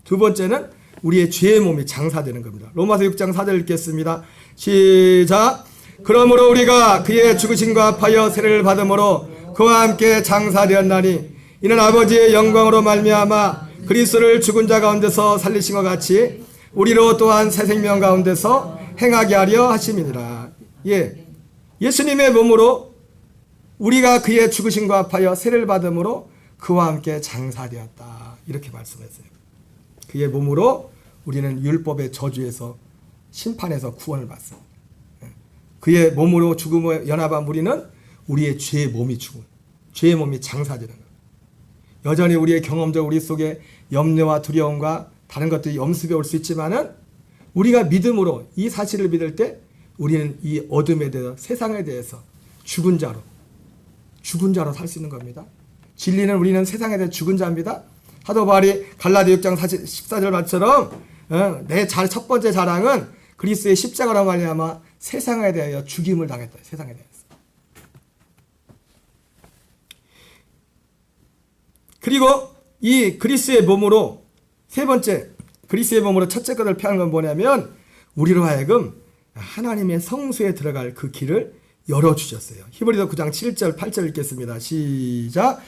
두 번째는 우리의 죄의 몸이 장사되는 겁니다. 로마서 6장 4절 읽겠습니다. 시작. 그러므로 우리가 그의 죽으심과 합하여 세례를 받음으로 그와 함께 장사되었나니 이는 아버지의 영광으로 말미암아 그리스도를 죽은 자 가운데서 살리신 것 같이 우리로 또한 새 생명 가운데서 행하게 하려 하심이니라. 예수님의 몸으로 우리가 그의 죽으심과 합하여 세례를 받음으로 그와 함께 장사되었다. 이렇게 말씀했어요. 그의 몸으로 우리는 율법의 저주에서 심판에서 구원을 받습니다. 그의 몸으로 죽음에 연합한 우리는 우리의 죄의 몸이 죽은, 죄의 몸이 장사되는 거예요. 여전히 우리의 경험적 우리 속에 염려와 두려움과 다른 것들이 엄습해 올 수 있지만은 우리가 믿음으로 이 사실을 믿을 때 우리는 이 어둠에 대해서, 세상에 대해서 죽은 자로 살 수 있는 겁니다. 진리는 우리는 세상에 대해 죽은 자입니다. 사도 바울이 갈라디 6장 14절 말처럼 내 첫 번째 자랑은 그리스도의 십자가로 말미암아 세상에 대하여 죽임을 당했다. 세상에 대해서. 그리고 이 그리스도의 몸으로 세 번째, 그리스도의 몸으로 첫째 것을 폐하는 건 뭐냐면 우리로 하여금 하나님의 성소에 들어갈 그 길을 열어주셨어요. 히브리서 9장 7절 8절 읽겠습니다. 시작.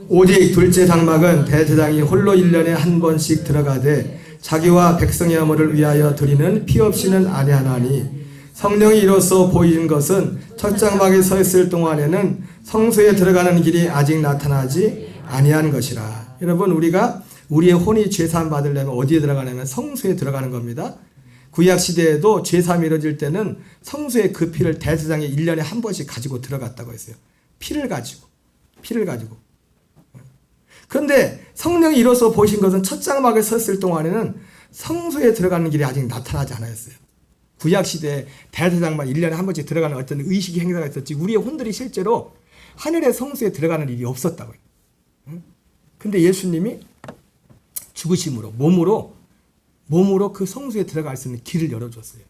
오직 둘째 장막은 대제사장이 홀로 1년에 한 번씩 들어가되 자기와 백성의 허물을 위하여 드리는 피 없이는 아니하나니 성령이 이로써 보이는 것은 첫 장막에 서 있을 동안에는 성소에 들어가는 길이 아직 나타나지 아니한 것이라. 여러분, 우리가 우리의 혼이 죄사함 받으려면 어디에 들어가냐면 성소에 들어가는 겁니다. 구약 시대에도 죄사함이 이루어질 때는 성소에 그 피를 대제사장이 1년에 한 번씩 가지고 들어갔다고 했어요. 피를 가지고. 그런데 성령이 이로써 보이신 것은 첫 장막에 섰을 동안에는 성소에 들어가는 길이 아직 나타나지 않았어요. 구약시대에 대제사장만 1년에 한 번씩 들어가는 어떤 의식의 행사가 있었지 우리의 혼들이 실제로 하늘의 성소에 들어가는 일이 없었다고요. 근데 예수님이 죽으심으로 몸으로 그 성소에 들어갈 수 있는 길을 열어줬어요.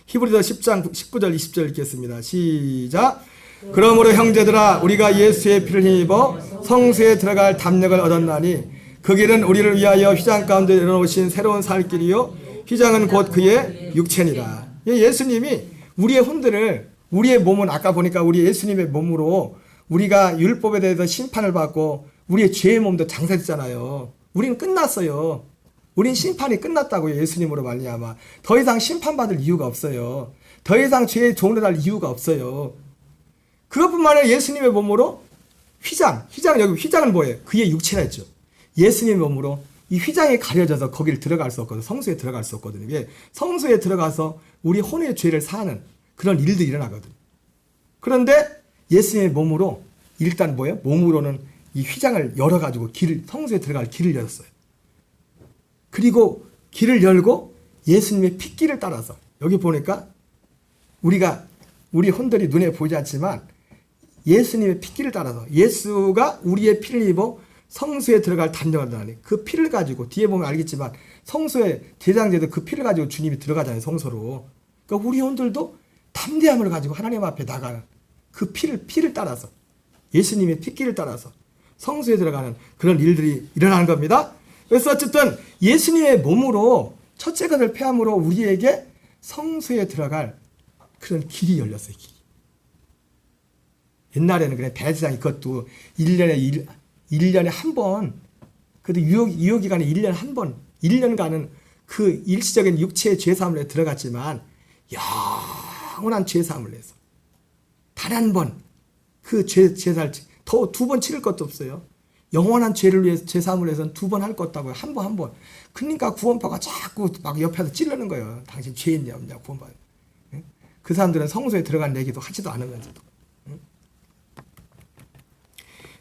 히브리서 10장 19절 20절 읽겠습니다. 시작. 그러므로 형제들아 우리가 예수의 피를 힘입어 성소에 들어갈 담력을 얻었나니 그 길은 우리를 위하여 휘장 가운데 내려놓으신 새로운 살 길이요 휘장은 곧 그의 육체니라. 예수님이 우리의 혼들을 우리의 몸은 아까 보니까 우리 예수님의 몸으로 우리가 율법에 대해서 심판을 받고 우리의 죄의 몸도 장사했잖아요. 우리는 끝났어요. 우린 심판이 끝났다고요. 예수님으로 말미암아 더 이상 심판받을 이유가 없어요. 더 이상 죄의 종로 날 이유가 없어요. 그것뿐만 아니라 예수님의 몸으로 휘장 여기 휘장은 뭐예요? 그의 육체라 했죠. 예수님의 몸으로 이 휘장이 가려져서 거기를 들어갈 수 없거든요. 성소에 들어갈 수 없거든요. 왜? 성소에 들어가서 우리 혼의 죄를 사하는 그런 일들이 일어나거든요. 그런데 예수님의 몸으로 일단 뭐예요? 몸으로는 이 휘장을 열어가지고 성소에 들어갈 길을 열었어요. 그리고 길을 열고 예수님의 핏길을 따라서 여기 보니까 우리 혼들이 눈에 보이지 않지만 예수님의 핏길을 따라서 예수가 우리의 피를 입어 성소에 들어갈 담력을 얻으니 그 피를 가지고 뒤에 보면 알겠지만 성소에 제장제도 그 피를 가지고 주님이 들어가잖아요. 성소로. 그러니까 우리 혼들도 담대함을 가지고 하나님 앞에 나가는 그 피를 따라서 예수님의 핏길을 따라서 성소에 들어가는 그런 일들이 일어나는 겁니다. 그래서 어쨌든 예수님의 몸으로 첫째 것을 폐함으로 우리에게 성소에 들어갈 그런 길이 열렸어요. 길이. 옛날에는 그냥 대제사장이 그것도 1년에 한 번, 그래도 유효기간에 1년에 한 번, 1년간은 그 일시적인 육체의 죄사함을 들어갔지만 영원한 죄사함을 해서 단 한 번 그 제사를 더 두 번 치를 것도 없어요. 영원한 죄를 위해서 죄사함을 해서는 두 번 할 것도 하고요. 한 번. 그러니까 구원파가 자꾸 막 옆에서 찌르는 거예요. 당신 죄 있냐 없냐 구원파. 그 사람들은 성소에 들어간 얘기도 하지도 않으면서도.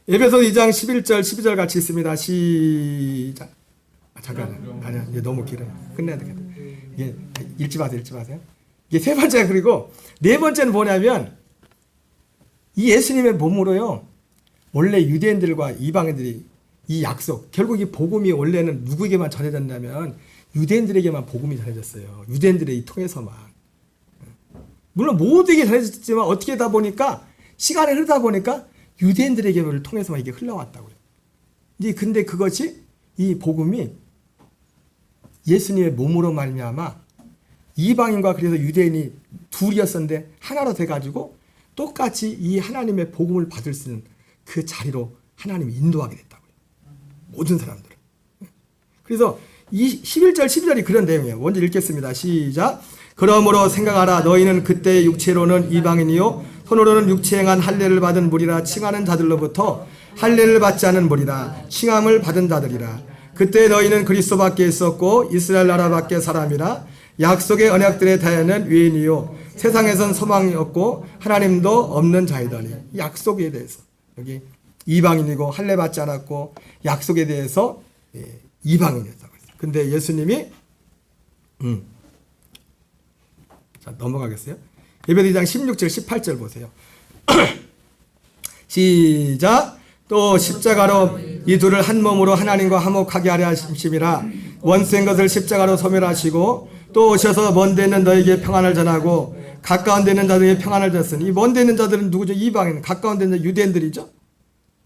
에베소 2장 11절 12절 같이 있습니다. 시작. 잠깐. 아니야. 이게 너무 길어요. 끝내야 되겠다. 이게 읽지 마세요. 이게 세 번째. 그리고 네 번째는 뭐냐면 이 예수님의 몸으로요. 원래 유대인들과 이방인들이 이 약속, 결국 이 복음이 원래는 누구에게만 전해졌냐면 유대인들에게만 복음이 전해졌어요. 유대인들의 통해서만. 물론 모두에게 전해졌지만 어떻게 하다 보니까 시간이 흐르다 보니까 유대인들에게를 통해서만 이게 흘러왔다고요. 근데 그것이 이 복음이 예수님의 몸으로 말미암아 이방인과 그래서 유대인이 둘이었었는데 하나로 돼가지고 똑같이 이 하나님의 복음을 받을 수 있는 그 자리로 하나님이 인도하게 됐다고요. 모든 사람들을. 그래서 이 11절 12절이 그런 내용이에요. 먼저 읽겠습니다. 시작. 그러므로 생각하라. 너희는 그때 육체로는 이방인이요 손으로는 육체 행한 할례를 받은 무리라. 칭하는 자들로부터 할례를 받지 않은 무리라. 칭함을 받은 자들이라. 그때 너희는 그리스도 밖에 있었고 이스라엘 나라 밖에 사람이라. 약속의 언약들에 대하여는 유인이요 세상에선 소망이 없고 하나님도 없는 자이더니. 약속에 대해서 여기 이방인이고 할례 받지 않았고 약속에 대해서 이방인이었다고 했어요. 근데 예수님이 자 넘어가겠어요. 에베소 2장 16절 18절 보세요. 시작. 또 십자가로 이 둘을 한 몸으로 하나님과 화목하게 하려 하심이라. 원수인 것을 십자가로 소멸하시고 또 오셔서 먼데 있는 너에게 평안을 전하고 가까운 데 있는 자들에게 평안을 줬으니. 이 먼데 있는 자들은 누구죠? 이방인. 가까운 데 있는 유대인들이죠.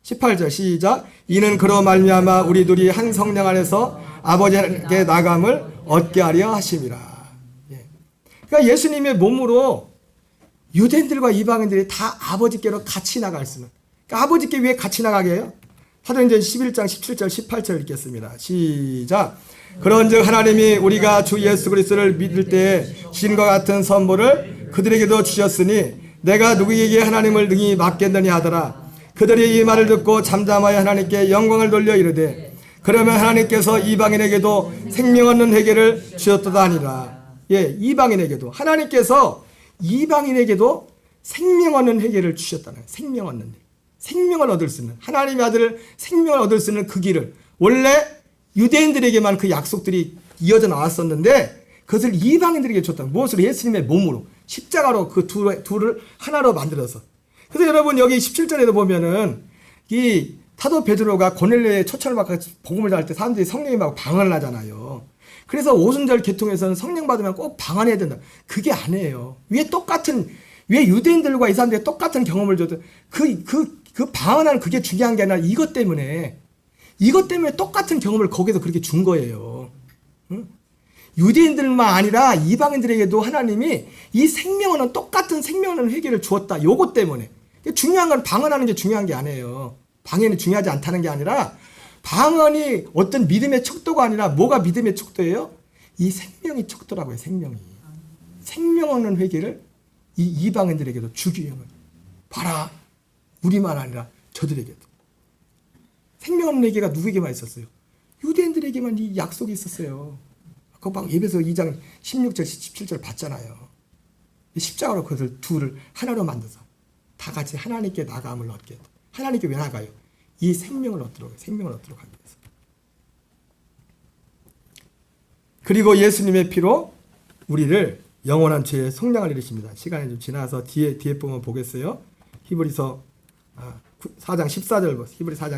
18절 시작. 이는 그로 말미암아 우리 둘이 한 성령 안에서 아버지께 나감을 얻게 하려 하심이라. 그러니까 예수님의 몸으로 유대인들과 이방인들이 다 아버지께로 같이 나갈 수는. 그러니까 아버지께 왜 같이 나가게 해요? 사도행전 11장 17절 18절 읽겠습니다. 시작. 그런즉 하나님이 우리가 주 예수 그리스도를 믿을 때에 신과 같은 선물을 그들에게도 주셨으니 내가 누구에게 하나님을 능히 맡겠느냐 하더라. 그들이 이 말을 듣고 잠잠하여 하나님께 영광을 돌려 이르되 그러면 하나님께서 이방인에게도 생명 얻는 회개를 주셨도다 하니라. 이방인에게도 하나님께서 이방인에게도 생명 얻는 회개를 주셨다는. 생명 얻는 일. 생명을 얻을 수 있는 하나님의 아들을 생명을 얻을 수 있는 그 길을 원래 유대인들에게만 그 약속들이 이어져 나왔었는데 그것을 이방인들에게 줬다. 무엇으로? 예수님의 몸으로. 십자가로 그 둘을 하나로 만들어서. 그래서 여러분 여기 17절에도 보면은 이 사도 베드로가 고넬료의 초청을 받고 복음을 전할 때 사람들이 성령이 막 방언을 하잖아요. 그래서 오순절 계통에서는 성령 받으면 꼭 방언해야 된다. 그게 아니에요. 왜 유대인들과 이 사람들이 똑같은 경험을 줘도 그 방언하는 그게 중요한 게 아니라 이것 때문에 똑같은 경험을 거기서 그렇게 준 거예요. 응? 유대인들만 아니라 이방인들에게도 하나님이 이 생명은 똑같은 생명은 회개를 주었다. 요것 때문에. 중요한 건 방언하는 게 중요한 게 아니에요. 방언이 중요하지 않다는 게 아니라 방언이 어떤 믿음의 척도가 아니라 뭐가 믿음의 척도예요? 이 생명이 척도라고요. 생명이. 생명 없는 회개를 이 이방인들에게도 주기 위함을. 봐라. 우리만 아니라 저들에게도. 생명 없는 회개가 누구에게만 있었어요? 유대인들에게만 이 약속이 있었어요. 그거 막 예배서 2장 16절 17절 봤잖아요. 십자가로 그것을 둘을 하나로 만들어서 다 같이 하나님께 나감을 얻게 해요. 하나님께 왜 나가요? 이 생명을 얻도록 하기 위해서. 그리고 예수님의 피로 우리를 영원한 죄의 속량을 이루십니다. 시간이 좀 지나서 뒤에 보면 보겠어요. 히브리서 4장 14절 히브리 4장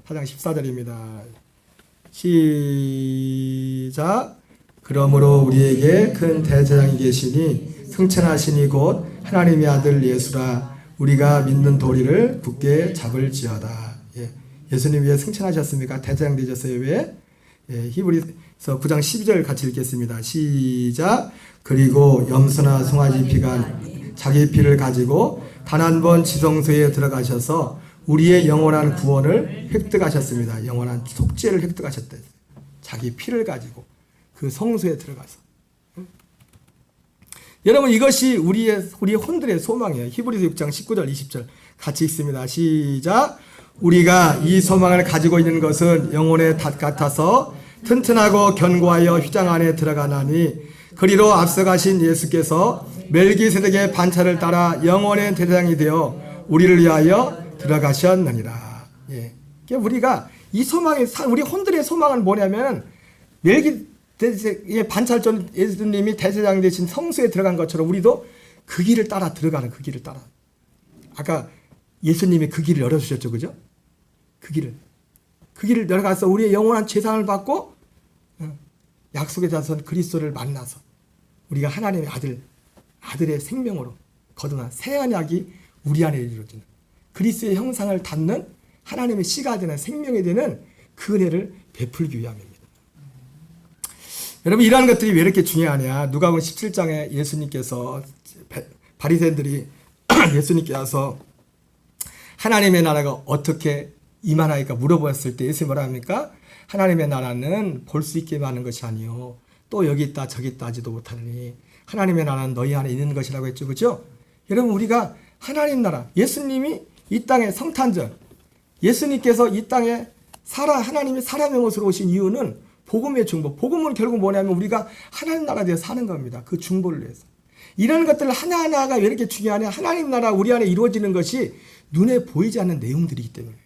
14절입니다. 시작. 그러므로 우리에게 큰 대제사장이 계시니 승천하시니 곧 하나님의 아들 예수라. 우리가 믿는 도리를 굳게 잡을지어다. 예수님 왜 승천하셨습니까? 대제사장 되셨어요. 왜? 히브리서 9장 12절 같이 읽겠습니다. 시작. 그리고 염소나 송아지 피가 자기 피를 가지고 단 한 번 지성소에 들어가셔서 우리의 영원한 구원을 획득하셨습니다. 영원한 속죄를 획득하셨다. 자기 피를 가지고 그 성소에 들어가서. 여러분 이것이 우리의 혼들의 소망이에요. 히브리서 6장 19절 20절 같이 읽습니다. 시작. 우리가 이 소망을 가지고 있는 것은 영혼의 닷 같아서 튼튼하고 견고하여 휘장 안에 들어가나니 그리로 앞서가신 예수께서 멜기세덱의 반차를 따라 영원의 대제사장이 되어 우리를 위하여 들어가셨느니라. 우리가 이 소망이 우리 혼들의 소망은 뭐냐면 멜기세덱의 반차를 예수님이 대제사장 되신 성소에 들어간 것처럼 우리도 그 길을 따라 들어가는 그 길을 따라. 아까 예수님이 그 길을 열어주셨죠, 그죠? 그 길을 열어가서 우리의 영원한 재산을 받고 약속의 자손 그리스도를 만나서 우리가 하나님의 아들의 생명으로 거듭난 새 언약이 우리 안에 이루어지는 그리스도의 형상을 닮는 하나님의 씨가 되는 생명이 되는 그 은혜를 베풀기 위함입니다. 여러분 이러한 것들이 왜 이렇게 중요하냐? 누가복음 17장에 예수님께서 바리새인들이 예수님께 와서 하나님의 나라가 어떻게 임하나이까 물어보았을 때 예수님이 뭐라 합니까? 하나님의 나라는 볼 수 있게 하는 것이 아니요 또 여기 있다 저기 있다 하지도 못하니 하나님의 나라는 너희 안에 있는 것이라고 했죠. 그렇죠? 여러분 우리가 하나님 나라 예수님이 이 땅에 성탄절 예수님께서 이 땅에 하나님의 사람의 모습으로 오신 이유는 복음의 중보. 복음은 결국 뭐냐면 우리가 하나님 나라에 대해 사는 겁니다. 그 중보를 위해서. 이런 것들 하나하나가 왜 이렇게 중요하냐? 하나님 나라 우리 안에 이루어지는 것이 눈에 보이지 않는 내용들이기 때문이에요.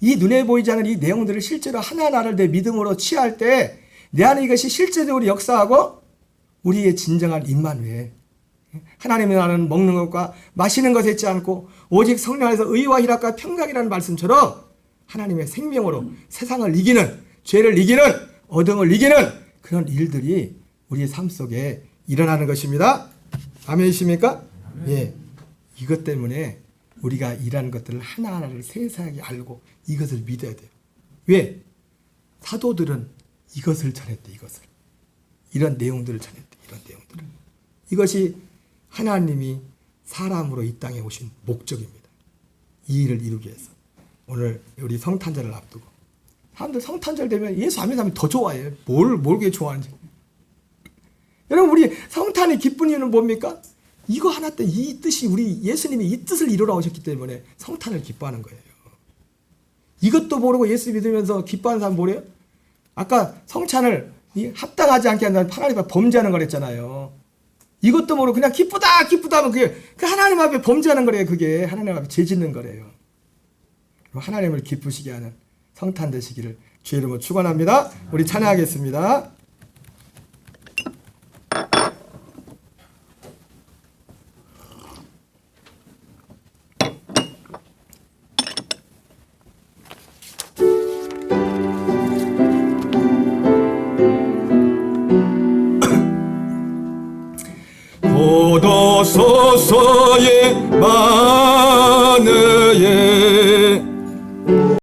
이 눈에 보이지 않는 이 내용들을 실제로 하나하나를 내 믿음으로 취할 때 내 안에 이것이 실제적으로 역사하고 우리의 진정한 임마누엘 하나님의 나라는 먹는 것과 마시는 것에 있지 않고 오직 성령 안에서 의와 희락과 평강이라는 말씀처럼 하나님의 생명으로 세상을 이기는 죄를 이기는 어둠을 이기는 그런 일들이 우리의 삶 속에 일어나는 것입니다. 아멘이십니까? 예. 이것 때문에 우리가 이러한 것들을 하나하나를 세세하게 알고 이것을 믿어야 돼요. 왜? 사도들은 이것을 전했대. 이런 내용들을 전했대. 이런 내용들을. 이것이 하나님이 사람으로 이 땅에 오신 목적입니다. 이 일을 이루기 위해서. 오늘 우리 성탄절을 앞두고 사람들 성탄절 되면 예수 안 믿는 사람이 더 좋아해요. 뭘 그렇게 좋아하는지. 여러분 우리 성탄이 기쁜 이유는 뭡니까? 이거 하나 때 이 뜻이 우리 예수님이 이 뜻을 이루러 오셨기 때문에 성탄을 기뻐하는 거예요. 이것도 모르고 예수 믿으면서 기뻐하는 사람 뭐래요? 아까 성찬을 합당하지 않게 한다는 하나님 앞에 범죄하는 거랬잖아요. 이것도 모르고 그냥 기쁘다 하면 그게 하나님 앞에 범죄하는 거래요. 그게 하나님 앞에 죄 짓는 거래요. 하나님을 기쁘시게 하는 성탄 되시기를 주의 이름으로 축원합니다. 우리 찬양하겠습니다. 나의 마음